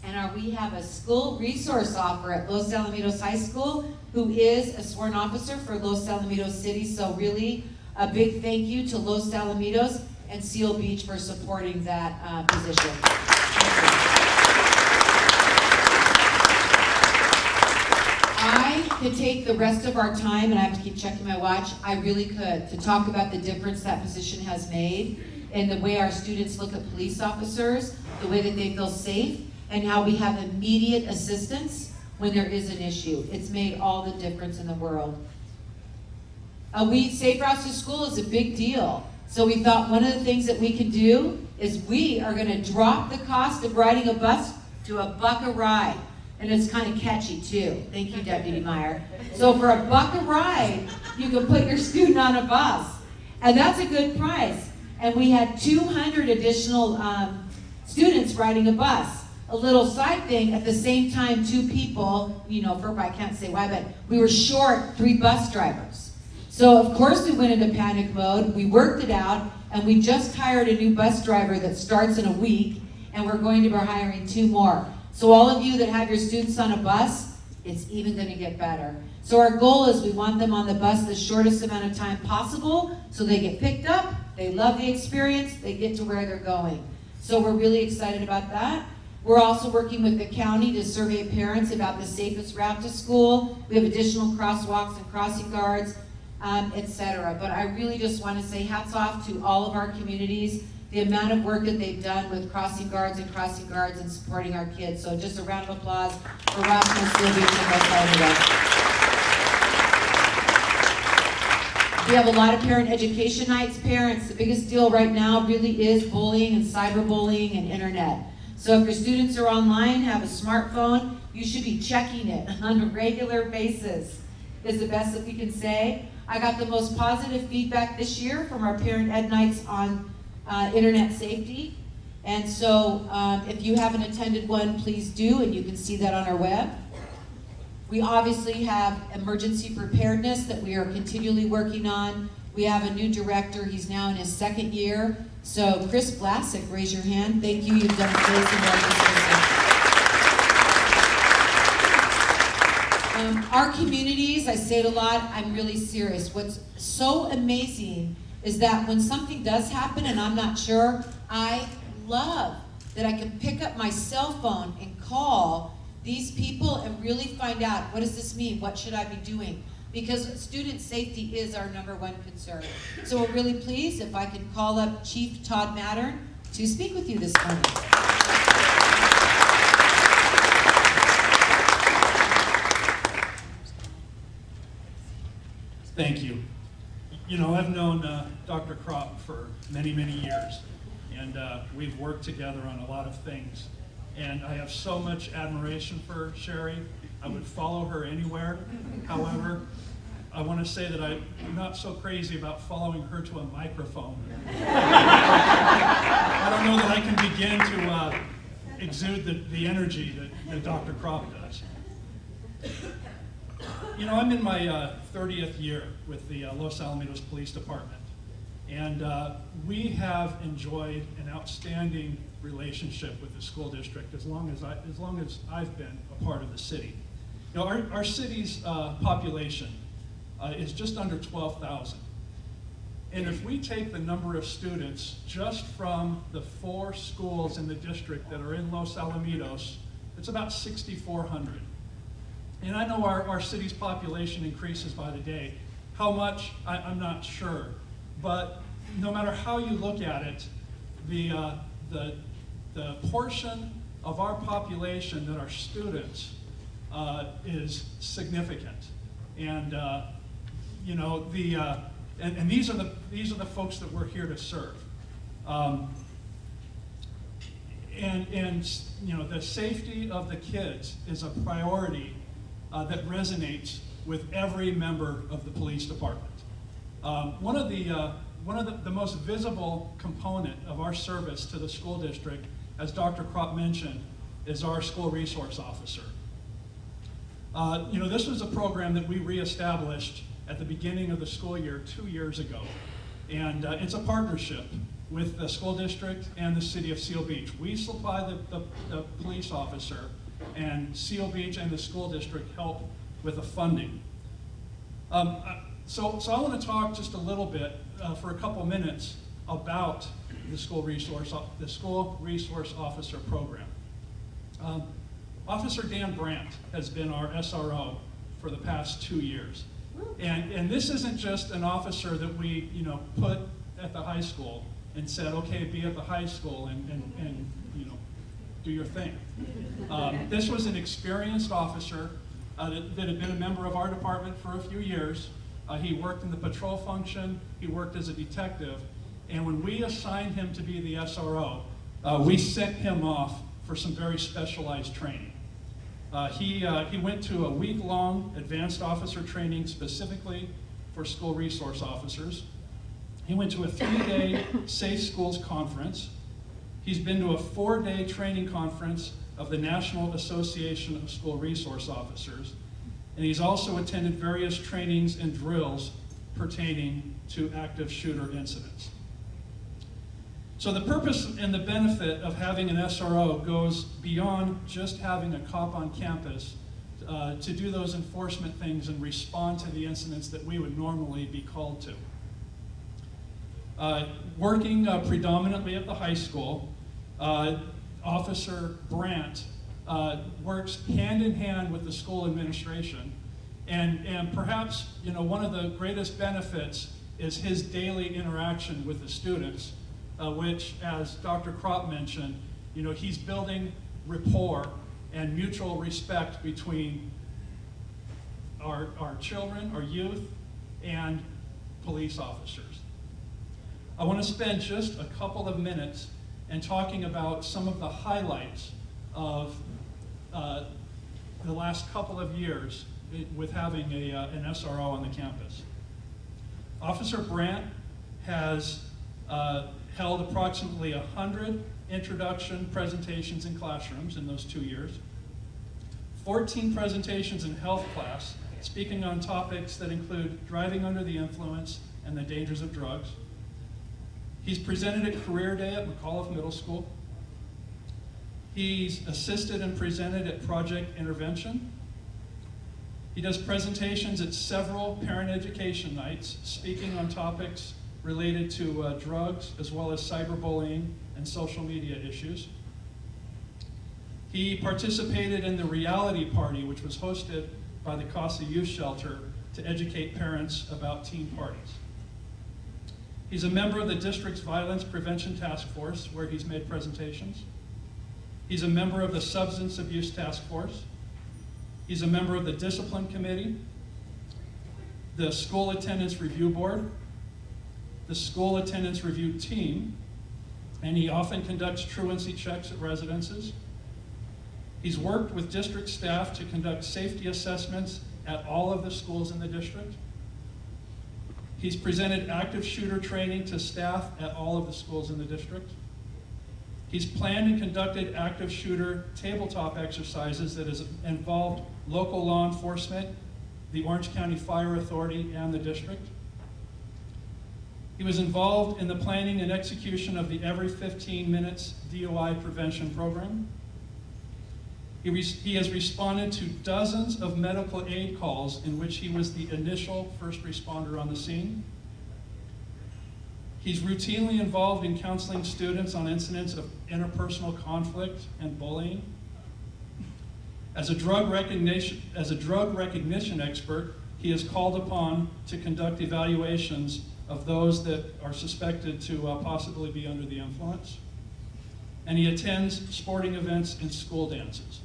And we have a school resource officer at Los Alamitos High School who is a sworn officer for Los Alamitos City. So really a big thank you to Los Alamitos and Seal Beach for supporting that position. I could take the rest of our time, and I have to keep checking my watch, I really could, to talk about the difference that position has made in the way our students look at police officers, the way that they feel safe, and how we have immediate assistance when there is an issue. It's made all the difference in the world. Safe routes to school is a big deal. So we thought one of the things that we can do is we are gonna drop the cost of riding a bus to $1 a ride. And it's kind of catchy too. Thank you, Deputy Meyer. So for $1 a ride, you can put your student on a bus. And that's a good price. And we had 200 additional students riding a bus. A little side thing, at the same time, 2 people, you know, I can't say why, but we were short 3 bus drivers. So of course we went into panic mode, we worked it out, and we just hired a new bus driver that starts in a week, and we're going to be hiring 2 more. So all of you that have your students on a bus, it's even gonna get better. So our goal is we want them on the bus the shortest amount of time possible, so they get picked up, they love the experience, they get to where they're going. So we're really excited about that. We're also working with the county to survey parents about the safest route to school. We have additional crosswalks and crossing guards, etc. But I really just want to say hats off to all of our communities, the amount of work that they've done with crossing guards and supporting our kids. So just a round of applause for Roscoe, Seal Beach, and West Alamitos. We have a lot of parent education nights. Parents, the biggest deal right now really is bullying and cyberbullying and internet. So if your students are online, have a smartphone, you should be checking it on a regular basis, is the best that we can say. I got the most positive feedback this year from our parent ed nights on internet safety. And so if you haven't attended one, please do, and you can see that on our web. We obviously have emergency preparedness that we are continually working on. We have a new director, he's now in his 2nd year. So Chris Vlasic, raise your hand. Thank you, you've done amazing work. Our communities, I say it a lot, I'm really serious. What's so amazing is that when something does happen and I'm not sure, I love that I can pick up my cell phone and call these people and really find out, what does this mean? What should I be doing? Because student safety is our #1 concern. So we're really pleased if I can call up Chief Todd Mattern to speak with you this morning. Thank you. You know, I've known Dr. Kropp for many, many years, and we've worked together on a lot of things. And I have so much admiration for Sherry. I would follow her anywhere. However, I want to say that I'm not so crazy about following her to a microphone. I don't know that I can begin to exude the energy that Dr. Kropp does. You know, I'm in my 30th year with the Los Alamitos Police Department, and we have enjoyed an outstanding relationship with the school district as long as I've been a part of the city. You know, our city's population is just under 12,000. And if we take the number of students just from the 4 schools in the district that are in Los Alamitos, it's about 6,400. And I know our city's population increases by the day. How much, I'm not sure. But no matter how you look at it, the portion of our population that are students is significant. And you know, and these are the folks that we're here to serve. And you know, the safety of the kids is a priority that resonates with every member of the police department. One of the most visible component of our service to the school district, as Dr. Kropp mentioned, is our school resource officer. You know, this was a program that we reestablished at the beginning of the school year 2 years ago. And it's a partnership with the school district and the city of Seal Beach. We supply the police officer, and Seal Beach and the school district help with the funding. So I want to talk just a little bit for a couple minutes about the school resource officer program. Officer Dan Brandt has been our SRO for the past 2 years. And this isn't just an officer that we, you know, put at the high school and said, okay, be at the high school and you know, do your thing. This was an experienced officer that had been a member of our department for a few years. He worked in the patrol function, he worked as a detective, and when we assigned him to be the SRO, we sent him off for some very specialized training. He went to a week-long advanced officer training specifically for school resource officers. He went to a 3-day Safe Schools conference. He's been to a 4-day training conference of the National Association of School Resource Officers. And he's also attended various trainings and drills pertaining to active shooter incidents. So the purpose and the benefit of having an SRO goes beyond just having a cop on campus to do those enforcement things and respond to the incidents that we would normally be called to. Working predominantly at the high school, Officer Brandt works hand in hand with the school administration, and perhaps, you know, one of the greatest benefits is his daily interaction with the students, which, as Dr. Kropp mentioned, you know, he's building rapport and mutual respect between our children, our youth, and police officers. I want to spend just a couple of minutes and talking about some of the highlights of the last couple of years with having an SRO on the campus. Officer Brandt has held approximately 100 introduction presentations in classrooms in those 2 years, 14 presentations in health class, speaking on topics that include driving under the influence and the dangers of drugs. He's presented at Career Day at McAuliffe Middle School. He's assisted and presented at Project Intervention. He does presentations at several parent education nights, speaking on topics related to drugs, as well as cyberbullying and social media issues. He participated in the reality party, which was hosted by the Casa Youth Shelter to educate parents about teen parties. He's a member of the district's Violence Prevention Task Force, where he's made presentations. He's a member of the Substance Abuse Task Force. He's a member of the Discipline Committee, the School Attendance Review Board, the School Attendance Review Team, and he often conducts truancy checks at residences. He's worked with district staff to conduct safety assessments at all of the schools in the district. He's presented active shooter training to staff at all of the schools in the district. He's planned and conducted active shooter tabletop exercises that has involved local law enforcement, the Orange County Fire Authority, and the district. He was involved in the planning and execution of the Every 15 Minutes DUI prevention program. He has responded to dozens of medical aid calls in which he was the initial first responder on the scene. He's routinely involved in counseling students on incidents of interpersonal conflict and bullying. As a drug recognition expert, he is called upon to conduct evaluations of those that are suspected to possibly be under the influence. And he attends sporting events and school dances.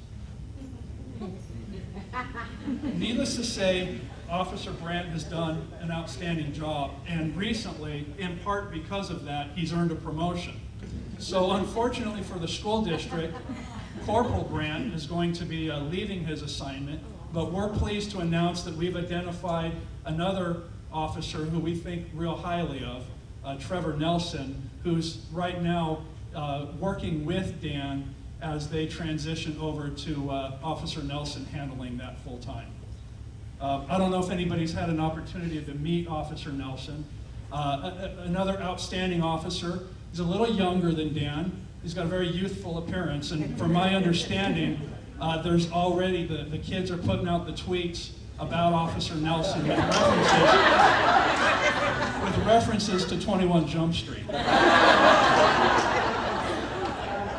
Needless to say, Officer Brandt has done an outstanding job, and recently, in part because of that, he's earned a promotion. So unfortunately for the school district, Corporal Brandt is going to be leaving his assignment, but we're pleased to announce that we've identified another officer who we think real highly of, Trevor Nelson, who's right now working with Dan as they transition over to Officer Nelson handling that full time. I don't know if anybody's had an opportunity to meet Officer Nelson. Another outstanding officer. He's a little younger than Dan. He's got a very youthful appearance, and from my understanding, there's already, the kids are putting out the tweets about Officer Nelson with references to 21 Jump Street.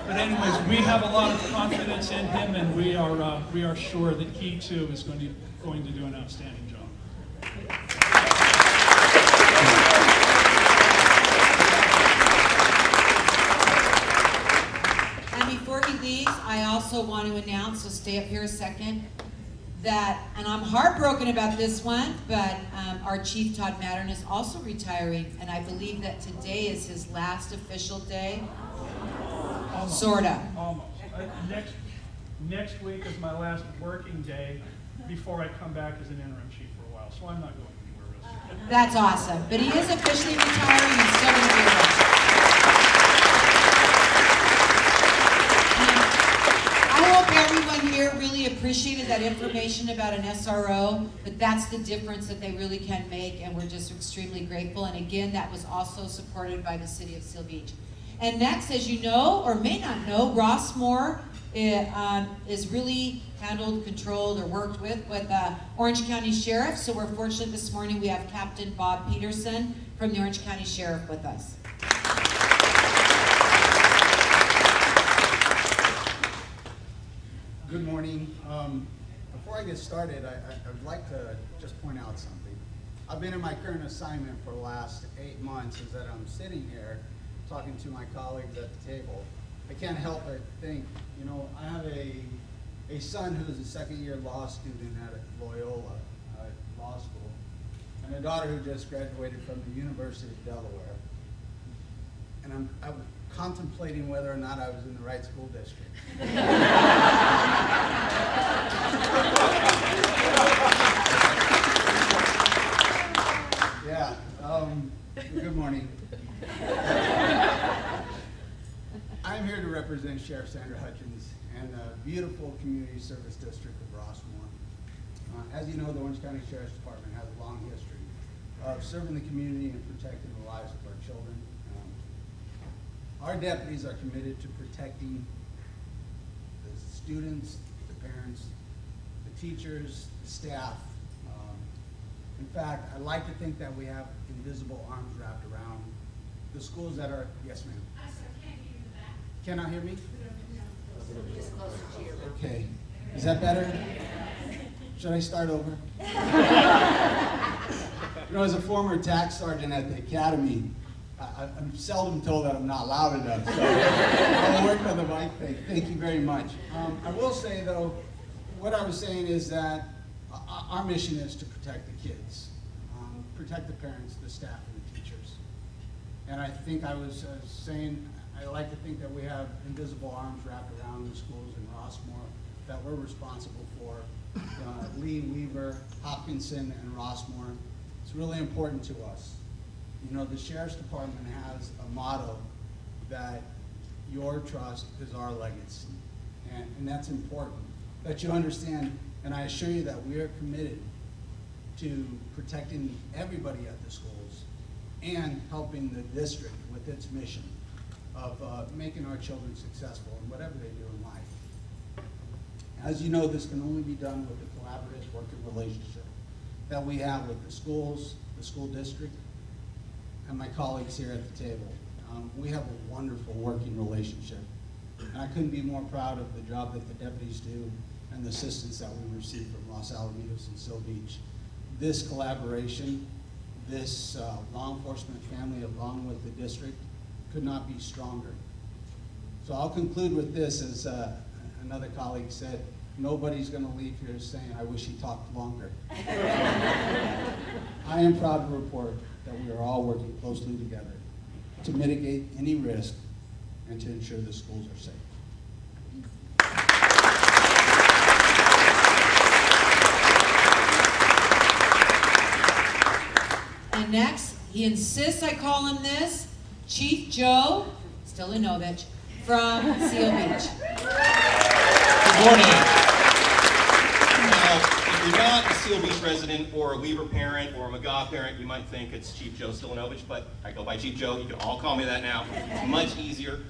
But anyways, we have a lot of confidence in him, and we are sure that he too is going to do an outstanding job. And before he leaves, I also want to announce, so stay up here a second, that, and I'm heartbroken about this one, but our Chief Todd Mattern is also retiring, and I believe that today is his last official day. Almost. Sorta. Almost. Next week is my last working day before I come back as an interim chief for a while, so I'm not going anywhere real soon. That's awesome, but he is officially retiring and still going to be with us. I hope everyone here really appreciated that information about an SRO, but that's the difference that they really can make, and we're just extremely grateful. And again, that was also supported by the City of Seal Beach. And next, as you know, or may not know, Rossmore is really handled, controlled, or worked with Orange County Sheriff. So we're fortunate this morning we have Captain Bob Peterson from the Orange County Sheriff with us. Good morning. Before I get started, I would like to just point out something. I've been in my current assignment for the last 8 months, is that I'm sitting here talking to my colleagues at the table. I can't help but think, you know, I have a son who's a second-year law student at Loyola Law School, and a daughter who just graduated from the University of Delaware. And I'm contemplating whether or not I was in the right school district. Yeah, good morning. I'm here to represent Sheriff Sandra Hutchins and the beautiful community service district of Rossmore. As you know, the Orange County Sheriff's Department has a long history of serving the community and protecting the lives of our children. Our deputies are committed to protecting the students, the parents, the teachers, the staff. In fact, I like to think that we have invisible arms wrapped around the schools that are, yes ma'am? I said, can't hear you in the back. Cannot hear me? Okay, is that better? Should I start over? You know, as a former tax sergeant at the academy, I'm seldom told that I'm not loud enough, so I'll work on the mic thing. Thank you very much. I will say, though, what I was saying is that our mission is to protect the kids, protect the parents, the staff, and the teachers. And I think I was saying, I like to think that we have invisible arms wrapped around the schools in Rossmore that we're responsible for. Lee, Weaver, Hopkinson, and Rossmore. It's really important to us. You know, the Sheriff's Department has a motto that your trust is our legacy. And that's important, that you understand, and I assure you that we are committed to protecting everybody at the schools and helping the district with its mission of making our children successful in whatever they do in life. As you know, this can only be done with the collaborative working relationship that we have with the schools, the school district, and my colleagues here at the table. We have a wonderful working relationship, and I couldn't be more proud of the job that the deputies do and the assistance that we receive from Los Alamitos and Seal Beach. This collaboration, this law enforcement family along with the district could not be stronger. So I'll conclude with this, as another colleague said, nobody's gonna leave here saying, I wish he talked longer. I am proud to report that we are all working closely together to mitigate any risk and to ensure the schools are safe. And next, he insists I call him this, Chief Joe Stilanovich from Seal Beach. Good morning. Now, if you're not a Seal Beach resident or a Weaver parent or a McGaw parent, you might think it's Chief Joe Stilanovich, but I go by Chief Joe. You can all call me that now. It's much easier.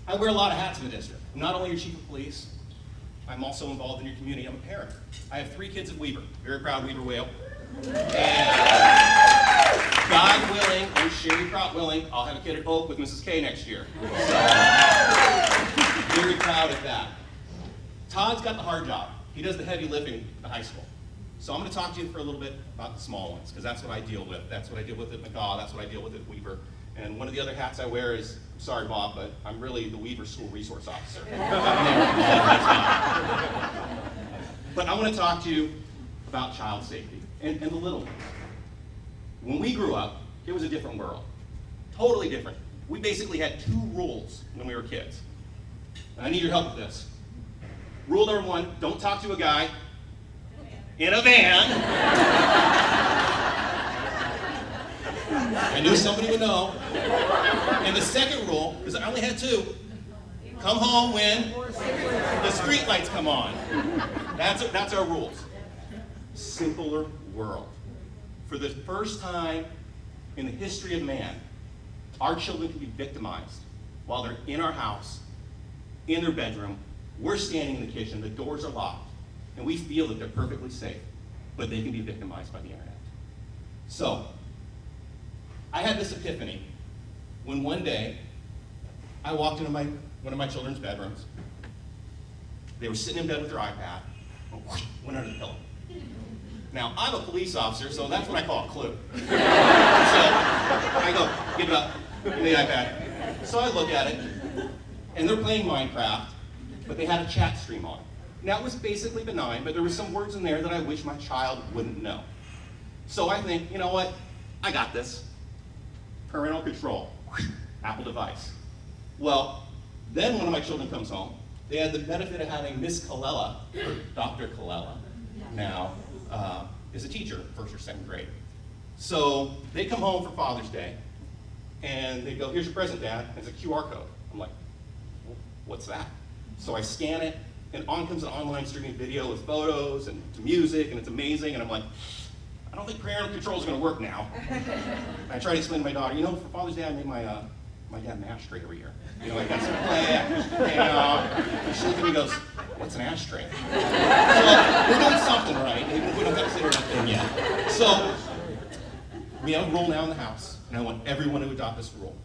I wear a lot of hats in the district. I'm not only your chief of police, I'm also involved in your community. I'm a parent. I have 3 kids at Weaver. Very proud Weaver Whale. And God willing, and Sherry Pratt willing, I'll have a kid at Oak with Mrs. K next year. So, very proud of that. Todd's got the hard job. He does the heavy lifting at the high school. So I'm going to talk to you for a little bit about the small ones, because that's what I deal with. That's what I deal with at McGaw. That's what I deal with at Weaver. And one of the other hats I wear is, sorry Bob, but I'm really the Weaver School Resource Officer. But I want to talk to you about child safety and the little ones. When we grew up, it was a different world. Totally different. We basically had 2 rules when we were kids. And I need your help with this. Rule number 1, don't talk to a guy in a van. I knew somebody would know. And the second rule, because I only had 2, come home when the street lights come on. That's our rules. Simpler world. For the first time in the history of man, our children can be victimized while they're in our house, in their bedroom. We're standing in the kitchen, the doors are locked, and we feel that they're perfectly safe, but they can be victimized by the internet. So, I had this epiphany when one day I walked into one of my children's bedrooms. They were sitting in bed with their iPad, and whoosh, went under the pillow. Now, I'm a police officer, so that's what I call a clue. So I go, give it up, give me the iPad. So I look at it, and they're playing Minecraft, but they had a chat stream on. Now, it was basically benign, but there were some words in there that I wish my child wouldn't know. So I think, you know what? I got this. Parental control, Apple device. Well, then one of my children comes home. They had the benefit of having Miss Colella, or Dr. Colella, now, is a teacher, 1st or 2nd grade. So they come home for Father's Day, and they go, here's your present, Dad. And it's a QR code. I'm like, well, what's that? So I scan it, and on comes an online streaming video with photos and music, and it's amazing. And I'm like, I don't think parental control is going to work now. I try to explain to my daughter, you know, for Father's Day, I made my dad an ashtray every year. You know, like that's a plan. And she looks at me and goes, what's an ashtray? So we're doing something right, even if we don't have to say that thing yet. So we have a rule now in the house, and I want everyone to adopt this rule.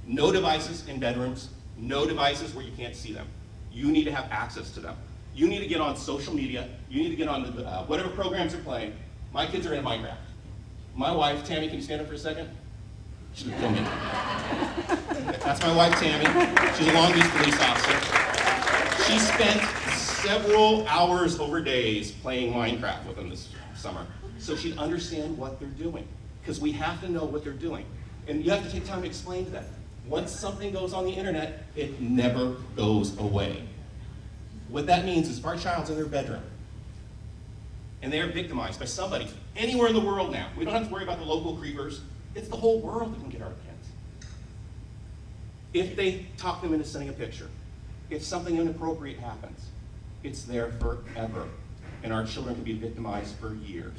No devices in bedrooms, no devices where you can't see them. You need to have access to them. You need to get on social media. You need to get on whatever programs are playing. My kids are in Minecraft. My wife, Tammy, can you stand up for a second? She's gonna kill me. That's my wife, Tammy. She's a Long Beach police officer. She spent several hours over days playing Minecraft with them this summer, so she'd understand what they're doing. Because we have to know what they're doing. And you have to take time to explain to them. Once something goes on the internet, it never goes away. What that means is if our child's in their bedroom, and they are victimized by somebody anywhere in the world now. We don't have to worry about the local creepers. It's the whole world that can get our kids. If they talk them into sending a picture, if something inappropriate happens, it's there forever. And our children can be victimized for years.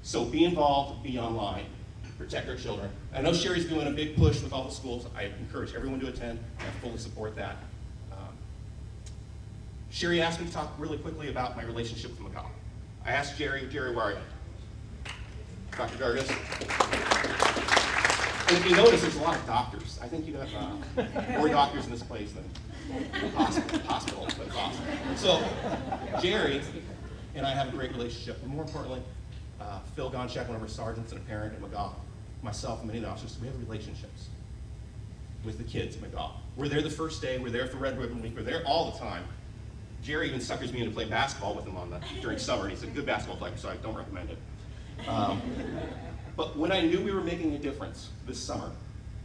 So be involved, be online, protect our children. I know Sherry's doing a big push with all the schools. I encourage everyone to attend. I fully support that. Sherry asked me to talk really quickly about my relationship with McGaw. I asked Jerry, where are you? Dr. Gargas. And if you notice, there's a lot of doctors. I think you have more doctors in this place than hospitals, but hospitals. So Jerry and I have a great relationship. And more importantly, Phil Gonchak, one of our sergeants and a parent at McGaw, myself and many of the officers, we have relationships with the kids at McGaw. We're there the first day, we're there for Red Ribbon Week, we're there all the time. Jerry even suckers me into play basketball with him during summer, and he's a good basketball player, so I don't recommend it. But when I knew we were making a difference this summer,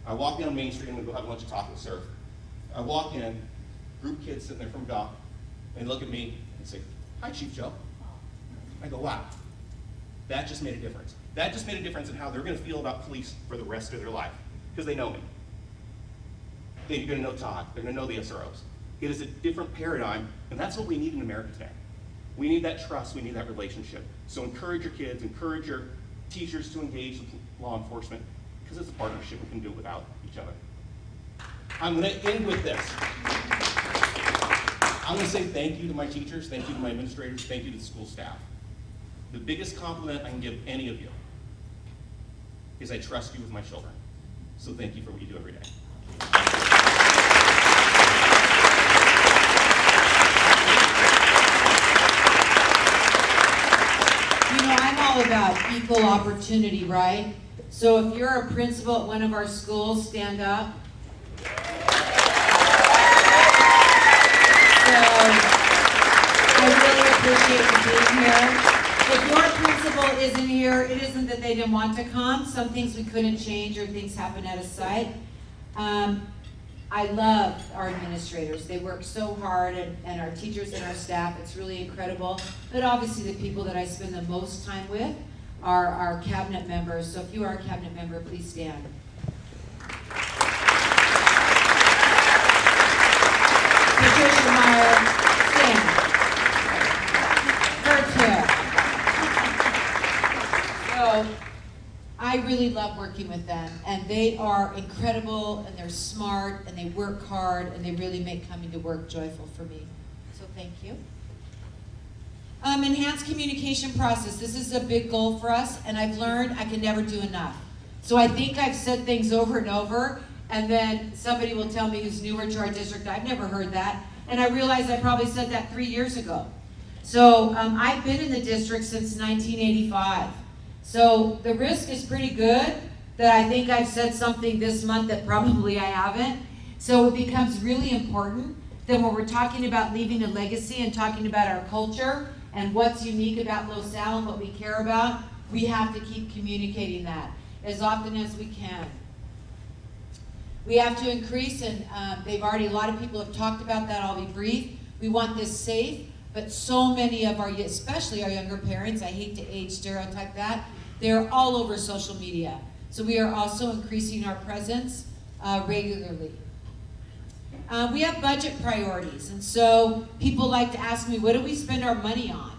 I walked down Main Street, and we go have lunch and talk and surf. I walk in, group kids sitting there from Doc, and look at me and say, "Hi, Chief Joe." I go, wow, that just made a difference. That just made a difference in how they're gonna feel about police for the rest of their life, because they know me. They're gonna know Todd, they're gonna know the SROs. It is a different paradigm, and that's what we need in America today. We need that trust, we need that relationship. So encourage your kids, encourage your teachers to engage with law enforcement, because it's a partnership, we can do it without each other. I'm gonna end with this. I'm gonna say thank you to my teachers, thank you to my administrators, thank you to the school staff. The biggest compliment I can give any of you is I trust you with my children. So thank you for what you do every day. You know, I'm all about equal opportunity, right? So if you're a principal at one of our schools, stand up. So I really appreciate you being here. If your principal isn't here, it isn't that they didn't want to come. Some things we couldn't change or things happen out of sight. I love our administrators. They work so hard, and our teachers and our staff. It's really incredible. But obviously the people that I spend the most time with are our cabinet members. So if you are a cabinet member, please stand. Patricia Meyer, stand. Her too. So I really love working with them, and they are incredible, and they're smart, and they work hard, and they really make coming to work joyful for me. So thank you. Enhanced communication process. This is a big goal for us, and I've learned I can never do enough. So I think I've said things over and over, and then somebody will tell me who's newer to our district, I've never heard that, and I realized I probably said that 3 years ago. So I've been in the district since 1985. So the risk is pretty good that I think I've said something this month that probably I haven't. So it becomes really important that when we're talking about leaving a legacy and talking about our culture and what's unique about Los Al and what we care about, we have to keep communicating that as often as we can. We have to increase, and a lot of people have talked about that, I'll be brief. We want this safe, but so many of our, especially our younger parents, I hate to age stereotype that, they're all over social media. So we are also increasing our presence regularly. We have budget priorities, and so people like to ask me, what do we spend our money on?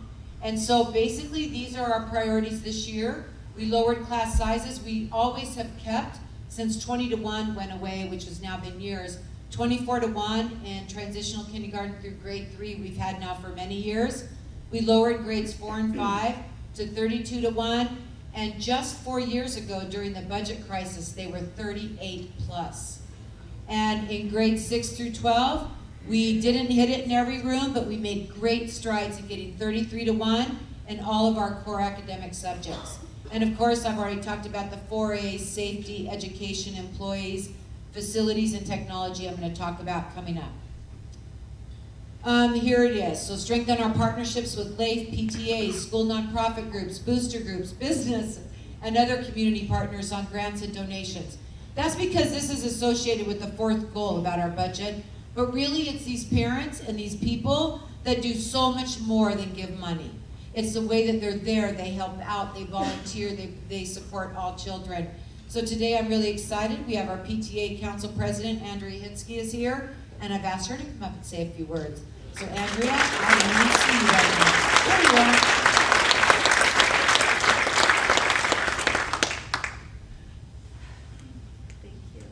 And so basically these are our priorities this year. We lowered class sizes. We always have kept, since 20-1 went away, which has now been years, 24-1 in transitional kindergarten through grade 3 we've had now for many years. We lowered grades 4 and 5 to 32-1, and just 4 years ago during the budget crisis, they were 38 plus. And in grades 6 through 12, we didn't hit it in every room, but we made great strides in getting 33-1 in all of our core academic subjects. And of course, I've already talked about the 4A's, safety, education, employees, facilities, and technology I'm going to talk about coming up. Here it is. So strengthen our partnerships with LAIF, PTAs, school nonprofit groups, booster groups, business, and other community partners on grants and donations. That's because this is associated with the fourth goal about our budget, but really it's these parents and these people that do so much more than give money. It's the way that they're there, they help out, they volunteer, they support all children. So today I'm really excited. We have our PTA Council President, Andrea Hitzke, is here, and I've asked her to come up and say a few words. So Andrea, I want to see you right now. There you are. Thank you.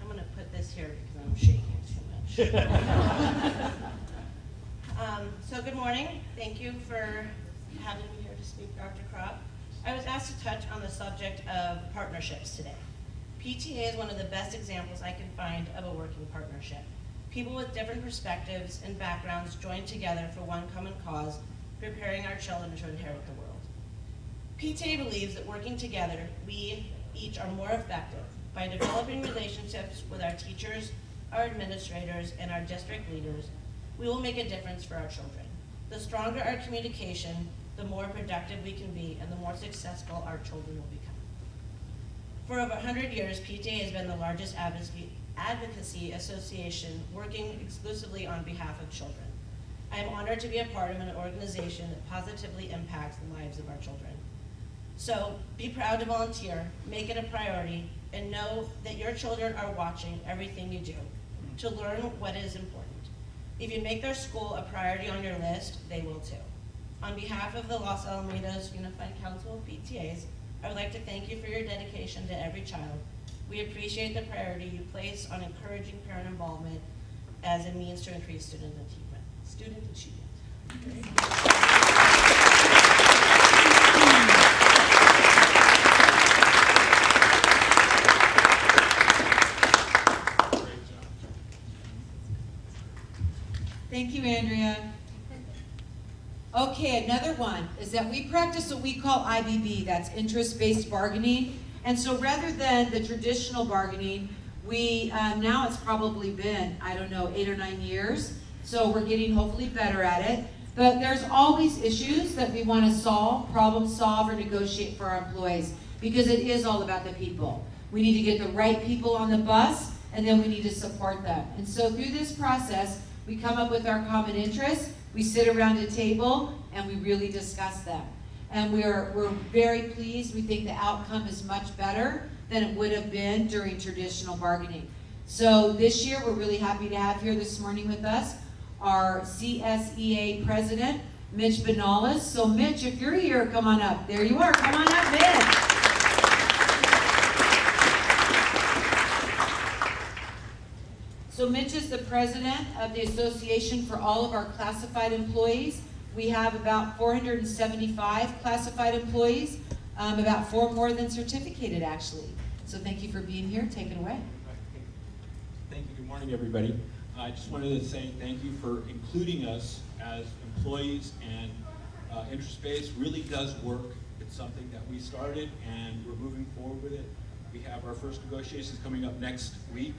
I'm going to put this here because I'm shaking too much. So good morning. Thank you for having me here to speak, Dr. Kropp. I was asked to touch on the subject of partnerships today. PTA is one of the best examples I can find of a working partnership. People with different perspectives and backgrounds join together for one common cause, preparing our children to inherit the world. PTA believes that working together, we each are more effective by developing relationships with our teachers, our administrators, and our district leaders. We will make a difference for our children. The stronger our communication, the more productive we can be, and the more successful our children will become. For over 100 years, PTA has been the largest advocacy association working exclusively on behalf of children. I am honored to be a part of an organization that positively impacts the lives of our children. So be proud to volunteer, make it a priority, and know that your children are watching everything you do to learn what is important. If you make their school a priority on your list, they will too. On behalf of the Los Alamitos Unified Council of PTAs, I would like to thank you for your dedication to every child. We appreciate the priority you place on encouraging parent involvement as a means to increase student achievement. Thank you, Andrea. Okay, another one is that we practice what we call IBB, that's interest-based bargaining. And so rather than the traditional bargaining, we, now it's probably been, I don't know, 8 or 9 years. So we're getting hopefully better at it. But there's always issues that we want to solve, problem solve, or negotiate for our employees, because it is all about the people. We need to get the right people on the bus, and then we need to support them. And so through this process, we come up with our common interests, we sit around a table, and we really discuss them. And we're very pleased. We think the outcome is much better than it would have been during traditional bargaining. So this year, we're really happy to have here this morning with us our CSEA president, Mitch Benalis. So Mitch, if you're here, come on up. There you are, come on up, Mitch. So Mitch is the president of the association for all of our classified employees. We have about 475 classified employees, about 4 more than certificated actually. So thank you for being here, take it away. Thank you, good morning everybody. I just wanted to say thank you for including us as employees, and interest-based really does work. It's something that we started and we're moving forward with it. We have our first negotiations coming up next week,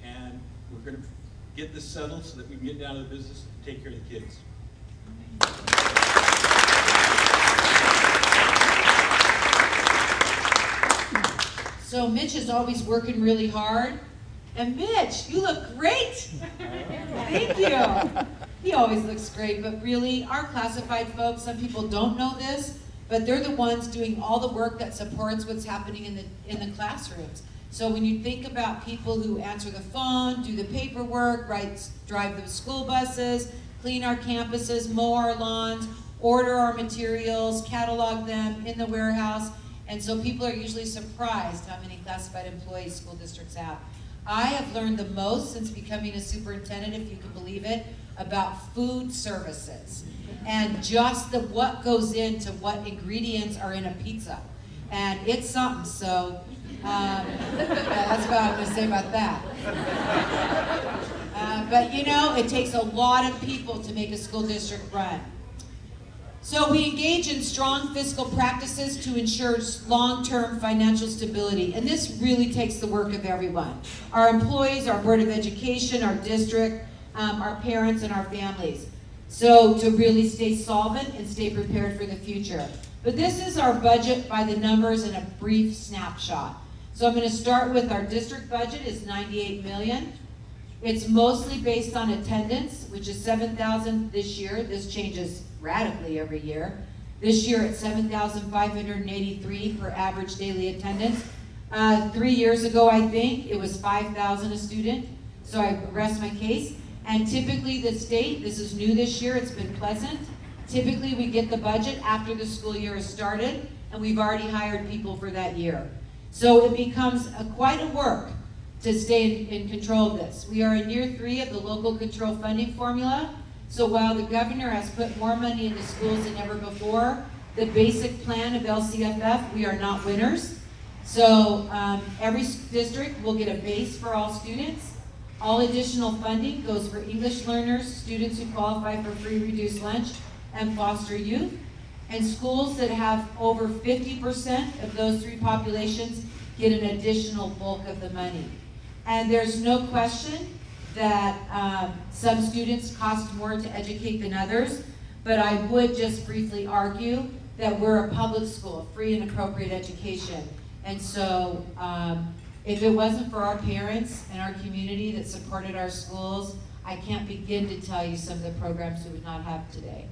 and we're going to get this settled so that we can get down to the business and take care of the kids. So Mitch is always working really hard. And Mitch, you look great. Thank you. He always looks great, but really our classified folks, some people don't know this, but they're the ones doing all the work that supports what's happening in the classrooms. So when you think about people who answer the phone, do the paperwork, drive the school buses, clean our campuses, mow our lawns, order our materials, catalog them in the warehouse, and so people are usually surprised how many classified employees school districts have. I have learned the most since becoming a superintendent, if you can believe it, about food services and just what goes into what ingredients are in a pizza. And it's something, so that's what I'm gonna say about that. But you know, it takes a lot of people to make a school district run. So we engage in strong fiscal practices to ensure long-term financial stability. And this really takes the work of everyone. Our employees, our Board of Education, our district, our parents, and our families. So to really stay solvent and stay prepared for the future. But this is our budget by the numbers in a brief snapshot. So I'm going to start with our district budget is $98 million. It's mostly based on attendance, which is 7,000 this year. This changes radically every year. This year it's 7,583 per average daily attendance. 3 years ago, I think, it was 5,000 a student. So I rest my case. And typically the state, this is new this year, it's been pleasant. Typically we get the budget after the school year has started, and we've already hired people for that year. So it becomes quite a work to stay in control of this. We are in year 3 of the local control funding formula. So while the governor has put more money into schools than ever before, the basic plan of LCFF, we are not winners. So every district will get a base for all students. All additional funding goes for English learners, students who qualify for free reduced lunch, and foster youth. And schools that have over 50% of those three populations get an additional bulk of the money. And there's no question that some students cost more to educate than others, but I would just briefly argue that we're a public school, free and appropriate education. And so if it wasn't for our parents and our community that supported our schools, I can't begin to tell you some of the programs we would not have today.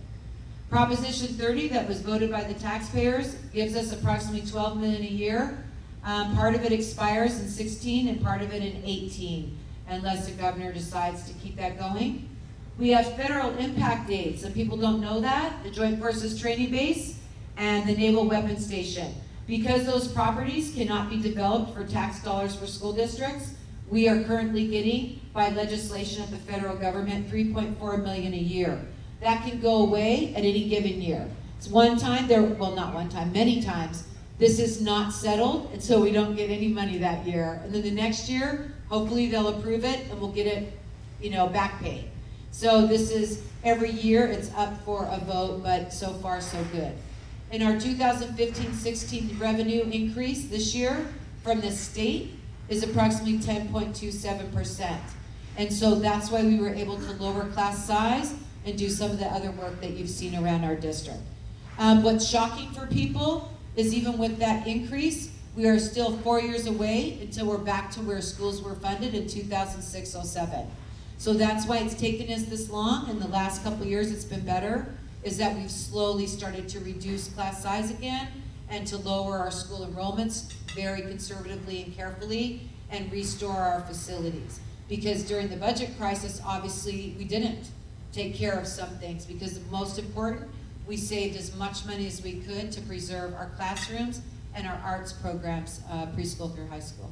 Proposition 30 that was voted by the taxpayers gives us approximately $12 million a year. Part of it expires in 16 and part of it in 18, unless the governor decides to keep that going. We have federal impact aid. Some people don't know that. The Joint Forces Training Base and the Naval Weapons Station. Because those properties cannot be developed for tax dollars for school districts, we are currently getting, by legislation of the federal government, $3.4 million a year. That can go away at any given year. It's one time, not one time, many times, this is not settled, and so we don't get any money that year. And then the next year, hopefully they'll approve it and we'll get it, back paid. So this is, every year it's up for a vote, but so far so good. In our 2015-16 revenue increase this year from the state is approximately 10.27%. And so that's why we were able to lower class size and do some of the other work that you've seen around our district. What's shocking for people is even with that increase, we are still 4 years away until we're back to where schools were funded in 2006-07. So that's why it's taken us this long. In the last couple of years, it's been better, is that we've slowly started to reduce class size again and to lower our school enrollments very conservatively and carefully and restore our facilities. Because during the budget crisis, obviously, we didn't take care of some things because the most important, we saved as much money as we could to preserve our classrooms and our arts programs, preschool through high school.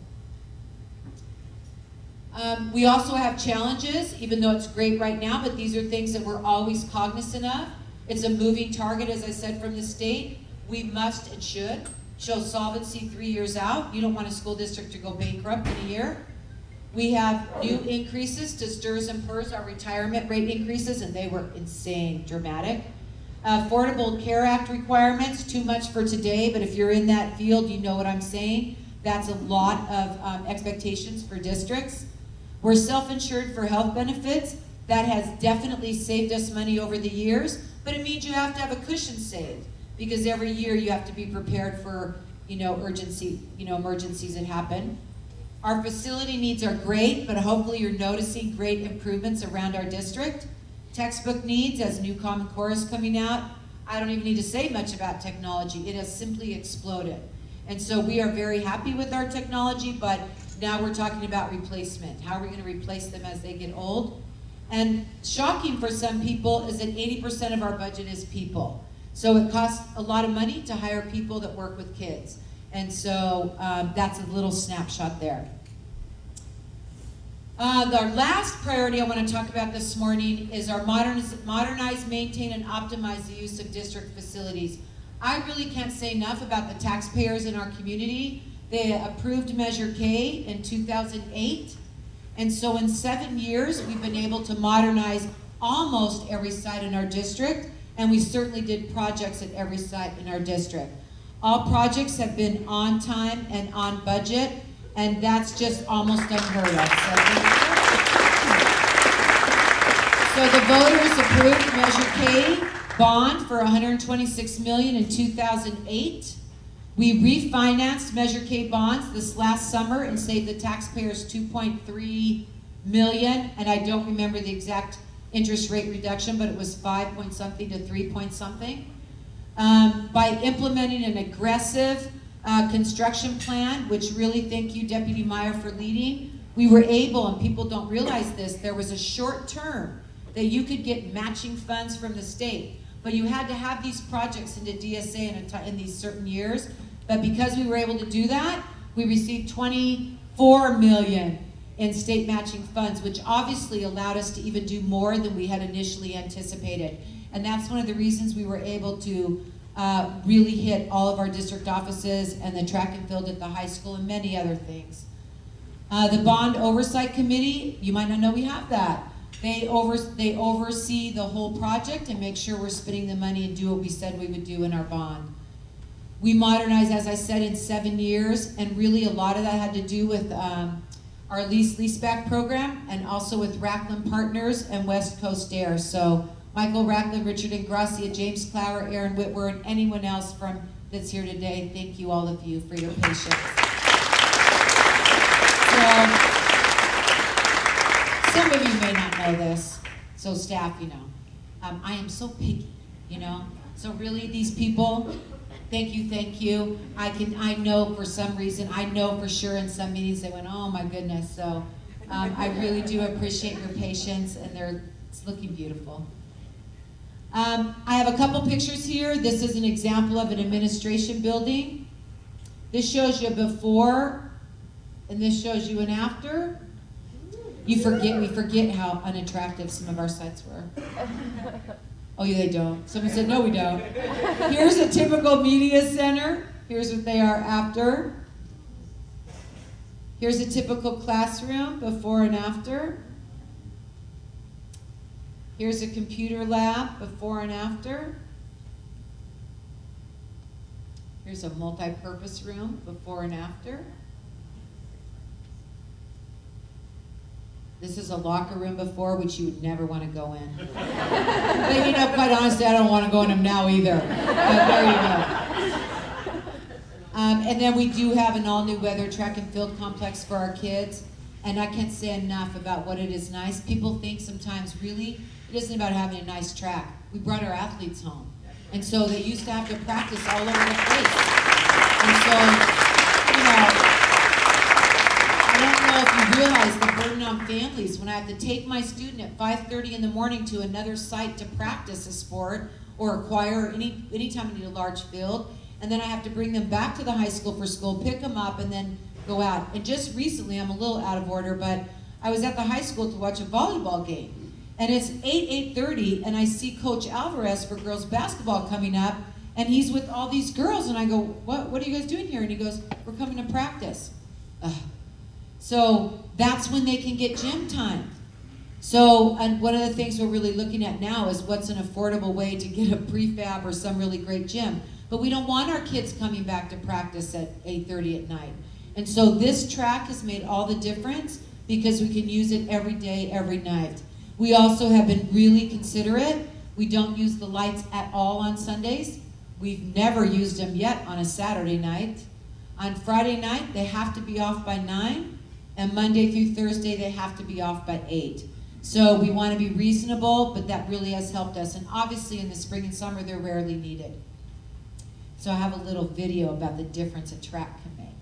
We also have challenges, even though it's great right now, but these are things that we're always cognizant of. It's a moving target, as I said, from the state. We must and should show solvency 3 years out. You don't want a school district to go bankrupt in a year. We have new increases to STRS and PERS, our retirement rate increases, and they were insane, dramatic. Affordable Care Act requirements, too much for today, but if you're in that field, you know what I'm saying. That's a lot of expectations for districts. We're self-insured for health benefits. That has definitely saved us money over the years, but it means you have to have a cushion saved because every year you have to be prepared for, emergencies that happen. Our facility needs are great, but hopefully you're noticing great improvements around our district. Textbook needs, as new Common Core is coming out, I don't even need to say much about technology. It has simply exploded. And so we are very happy with our technology, but now we're talking about replacement. How are we going to replace them as they get old? And shocking for some people is that 80% of our budget is people. So it costs a lot of money to hire people that work with kids. And so that's a little snapshot there. Our last priority I want to talk about this morning is our modernize, maintain, and optimize the use of district facilities. I really can't say enough about the taxpayers in our community. They approved Measure K in 2008. And so in 7 years, we've been able to modernize almost every site in our district, and we certainly did projects at every site in our district. All projects have been on time and on budget, and that's just almost unheard of. So the voters approved Measure K bond for $126 million in 2008. We refinanced Measure K bonds this last summer and saved the taxpayers $2.3 million, and I don't remember the exact interest rate reduction, but it was 5 point something to 3 point something. By implementing an aggressive construction plan, which really thank you, Deputy Meyer, for leading, we were able, and people don't realize this, there was a short term that you could get matching funds from the state, but you had to have these projects into DSA in these certain years. But because we were able to do that, we received $24 million in state matching funds, which obviously allowed us to even do more than we had initially anticipated. And that's one of the reasons we were able to really hit all of our district offices and the track and field at the high school and many other things. The Bond Oversight Committee, you might not know we have that. They oversee the whole project and make sure we're spending the money and do what we said we would do in our bond. We modernized, as I said, in 7 years, and really a lot of that had to do with our leaseback program, and also with Racklin Partners and West Coast Air. So Michael Racklin, Richard Ingrassia, James Clower, Aaron Whitwer, and anyone else that's here today, thank you, all of you, for your patience. So, some of you may not know this, so staff, you know, I am so picky, you know. So really, these people, thank you. I know for some reason, I know for sure in some meetings they went, oh my goodness. So I really do appreciate your patience, and it's looking beautiful. I have a couple pictures here. This is an example of an administration building. This shows you a before, and this shows you an after. We forget how unattractive some of our sites were. Oh, yeah, they don't. Someone said, no, we don't. Here's a typical media center. Here's what they are after. Here's a typical classroom, before and after. Here's a computer lab, before and after. Here's a multi-purpose room, before and after. This is a locker room before, which you would never want to go in. But you know, quite honestly, I don't want to go in them now either. But there you go. And then we do have an all-new weather track and field complex for our kids. And I can't say enough about what it is nice. People think sometimes, really, it isn't about having a nice track. We brought our athletes home. And so they used to have to practice all over the place. And so, you know, I don't know if you realize the burden on families when I have to take my student at 5:30 in the morning to another site to practice a sport or acquire anytime I need a large field, and then I have to bring them back to the high school for school, pick them up, and then go out. And just recently, I'm a little out of order, but I was at the high school to watch a volleyball game, and it's 8:30, and I see Coach Alvarez for girls basketball coming up, and he's with all these girls, and I go, what are you guys doing here? And he goes, we're coming to practice. So that's when they can get gym time. So, and one of the things we're really looking at now is what's an affordable way to get a prefab or some really great gym. But we don't want our kids coming back to practice at 8:30 at night. And so this track has made all the difference because we can use it every day, every night. We also have been really considerate. We don't use the lights at all on Sundays. We've never used them yet on a Saturday night. On Friday night, they have to be off by 9. And Monday through Thursday, they have to be off by 8. So we want to be reasonable, but that really has helped us. And obviously in the spring and summer, they're rarely needed. So I have a little video about the difference a track can make.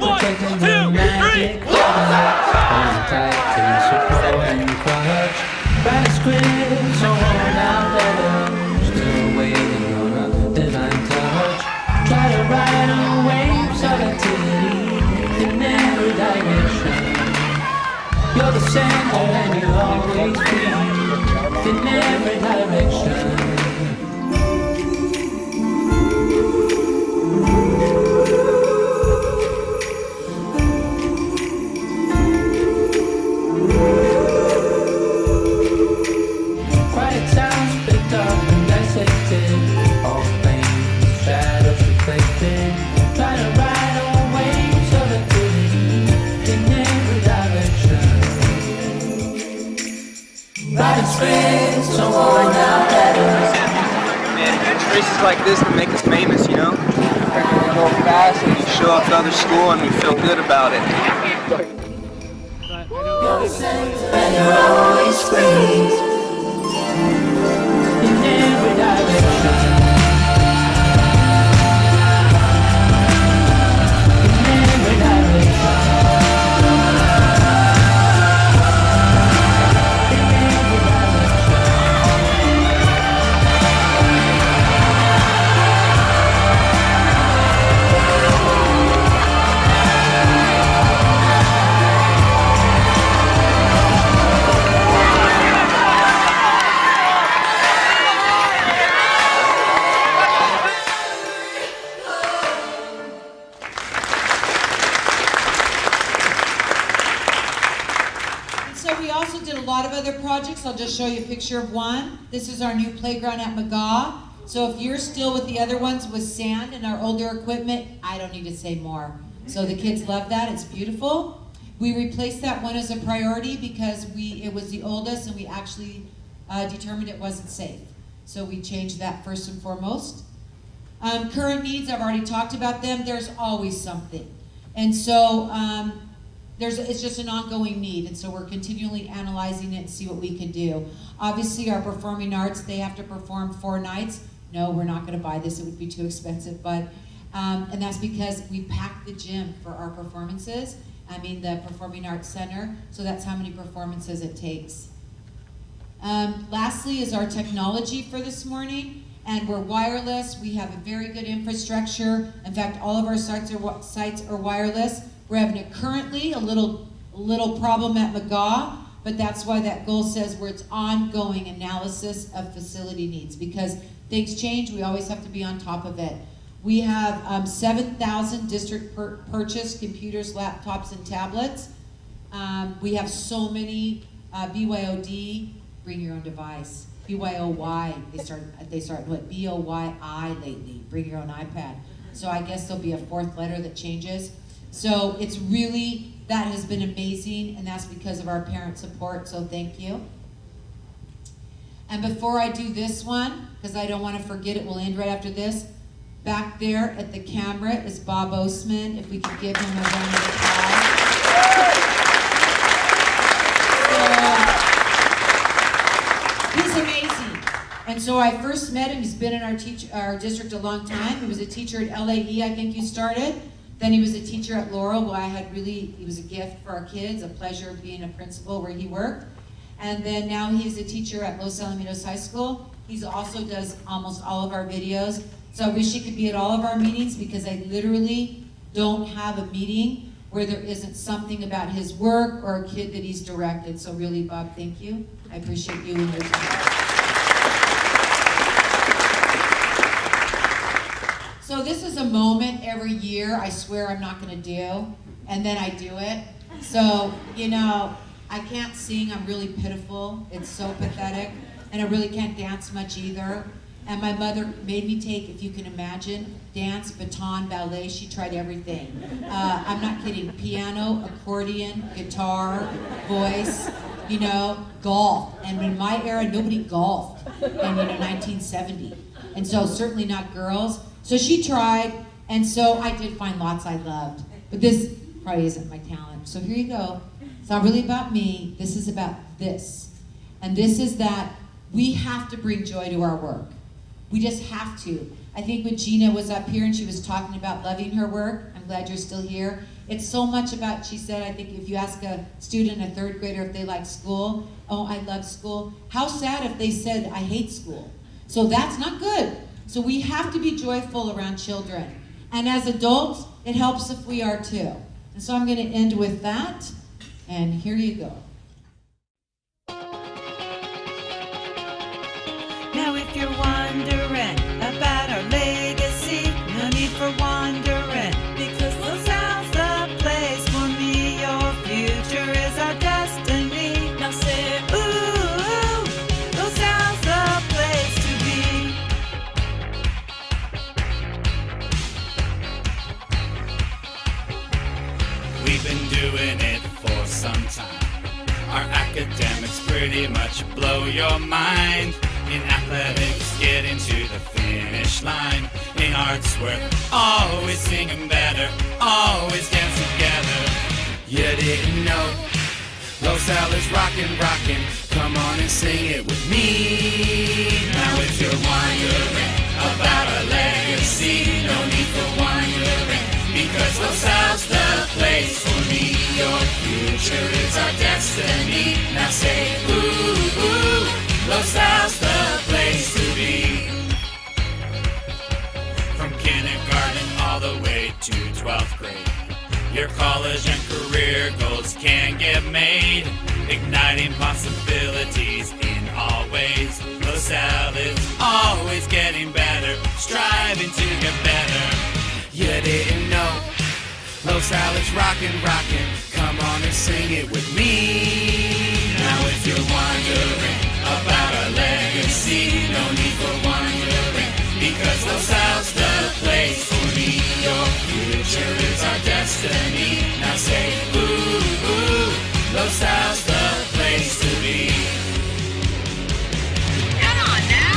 1, 2, 3. Manuscripts, so worn out letters, still waiting on a divine touch. Try to ride on waves of activity in every direction. You're the center and you always be in every direction. Races like this that make us famous, you know? We go fast and we show up to other school and we feel good about it. And you're always free. In every direction. a lot of other projects. I'll just show you a picture of one. This is our new playground at McGaw. So if you're still with the other ones with sand and our older equipment, I don't need to say more. So the kids love that, it's beautiful. We replaced that one as a priority because it was the oldest and we actually determined it wasn't safe. So we changed that first and foremost. Current needs, I've already talked about them. There's always something. And so it's just an ongoing need. And so we're continually analyzing it and see what we can do. Obviously our performing arts, they have to perform 4 nights. No, we're not gonna buy this, it would be too expensive. But, and that's because we packed the gym for our performances. I mean the Performing Arts Center. So that's how many performances it takes. Lastly is our technology for this morning. And we're wireless. We have a very good infrastructure. In fact, all of our sites are wireless. We're having currently a little problem at McGaw, but that's why that goal says where it's ongoing analysis of facility needs, because things change. We always have to be on top of it. We have 7,000 district purchased computers, laptops, and tablets. We have so many BYOD, bring your own device. BYOY, they start what BOYI lately, bring your own iPad. So I guess there'll be a 4th letter that changes. So it's really, that has been amazing, and that's because of our parent support, so thank you. And before I do this one, because I don't want to forget it, we'll end right after this. Back there at the camera is Bob Osman, if we could give him a round of applause. He's amazing. And so I first met him, he's been in our district a long time. He was a teacher at LAE, I think you started. Then he was a teacher at Laurel, where he was a gift for our kids, a pleasure being a principal where he worked. And then now he's a teacher at Los Alamitos High School. He also does almost all of our videos. So I wish he could be at all of our meetings because I literally don't have a meeting where there isn't something about his work or a kid that he's directed. So really, Bob, thank you. I appreciate you and your time. So this is a moment every year I swear I'm not gonna do, and then I do it. So, you know, I can't sing, I'm really pitiful. It's so pathetic. And I really can't dance much either. And my mother made me take, if you can imagine, dance, baton, ballet. She tried everything. I'm not kidding. Piano, accordion, guitar, voice, you know, golf. And in my era, nobody golfed in 1970. And so certainly not girls. So she tried, and so I did find lots I loved. But this probably isn't my talent. So here you go. It's not really about me. This is about this. And this is that we have to bring joy to our work. We just have to. I think when Gina was up here and she was talking about loving her work, I'm glad you're still here. It's so much about, she said, I think if you ask a student, a 3rd grader, if they like school, oh, I love school. How sad if they said, I hate school. So that's not good. So we have to be joyful around children. And as adults, it helps if we are too. And so I'm gonna end with that, and here you go. Now if you're wondering about our legacy, no need for wondering, because Los Al's the place for me. Your future is our destiny. Now say, ooh, Los Al's the place to be. We've been doing it for some time. Our academics pretty much blow your mind. In athletics, getting to the finish line. In arts, we're always singing better, always dance together. You didn't know Los Al is rockin', rockin'. Come on and sing it with me. Now if you're wondering about our legacy, no need for wondering, because Los Al's the place for me. Your future is our destiny. Now say ooh, ooh, Los Al's the place to be. From kindergarten all the way to 12th grade, your college and career goals can get made. Igniting possibilities in all ways. Los Al is always getting better, striving to get better. You didn't know Los Al is rockin', rockin'. Come on and sing it with me. Now if you're for wondering about our legacy. No need for wondering, because Los Al's the place for me. Your future is our destiny. Now say ooh, ooh, Los Al's the place to be. Come on now!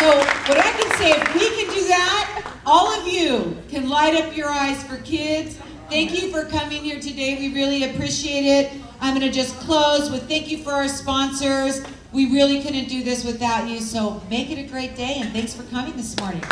So what I can say, if we can do that, all of you can light up your eyes for kids. Thank you for coming here today. We really appreciate it. I'm going to just close with thank you for our sponsors. We really couldn't do this without you, so make it a great day, and thanks for coming this morning.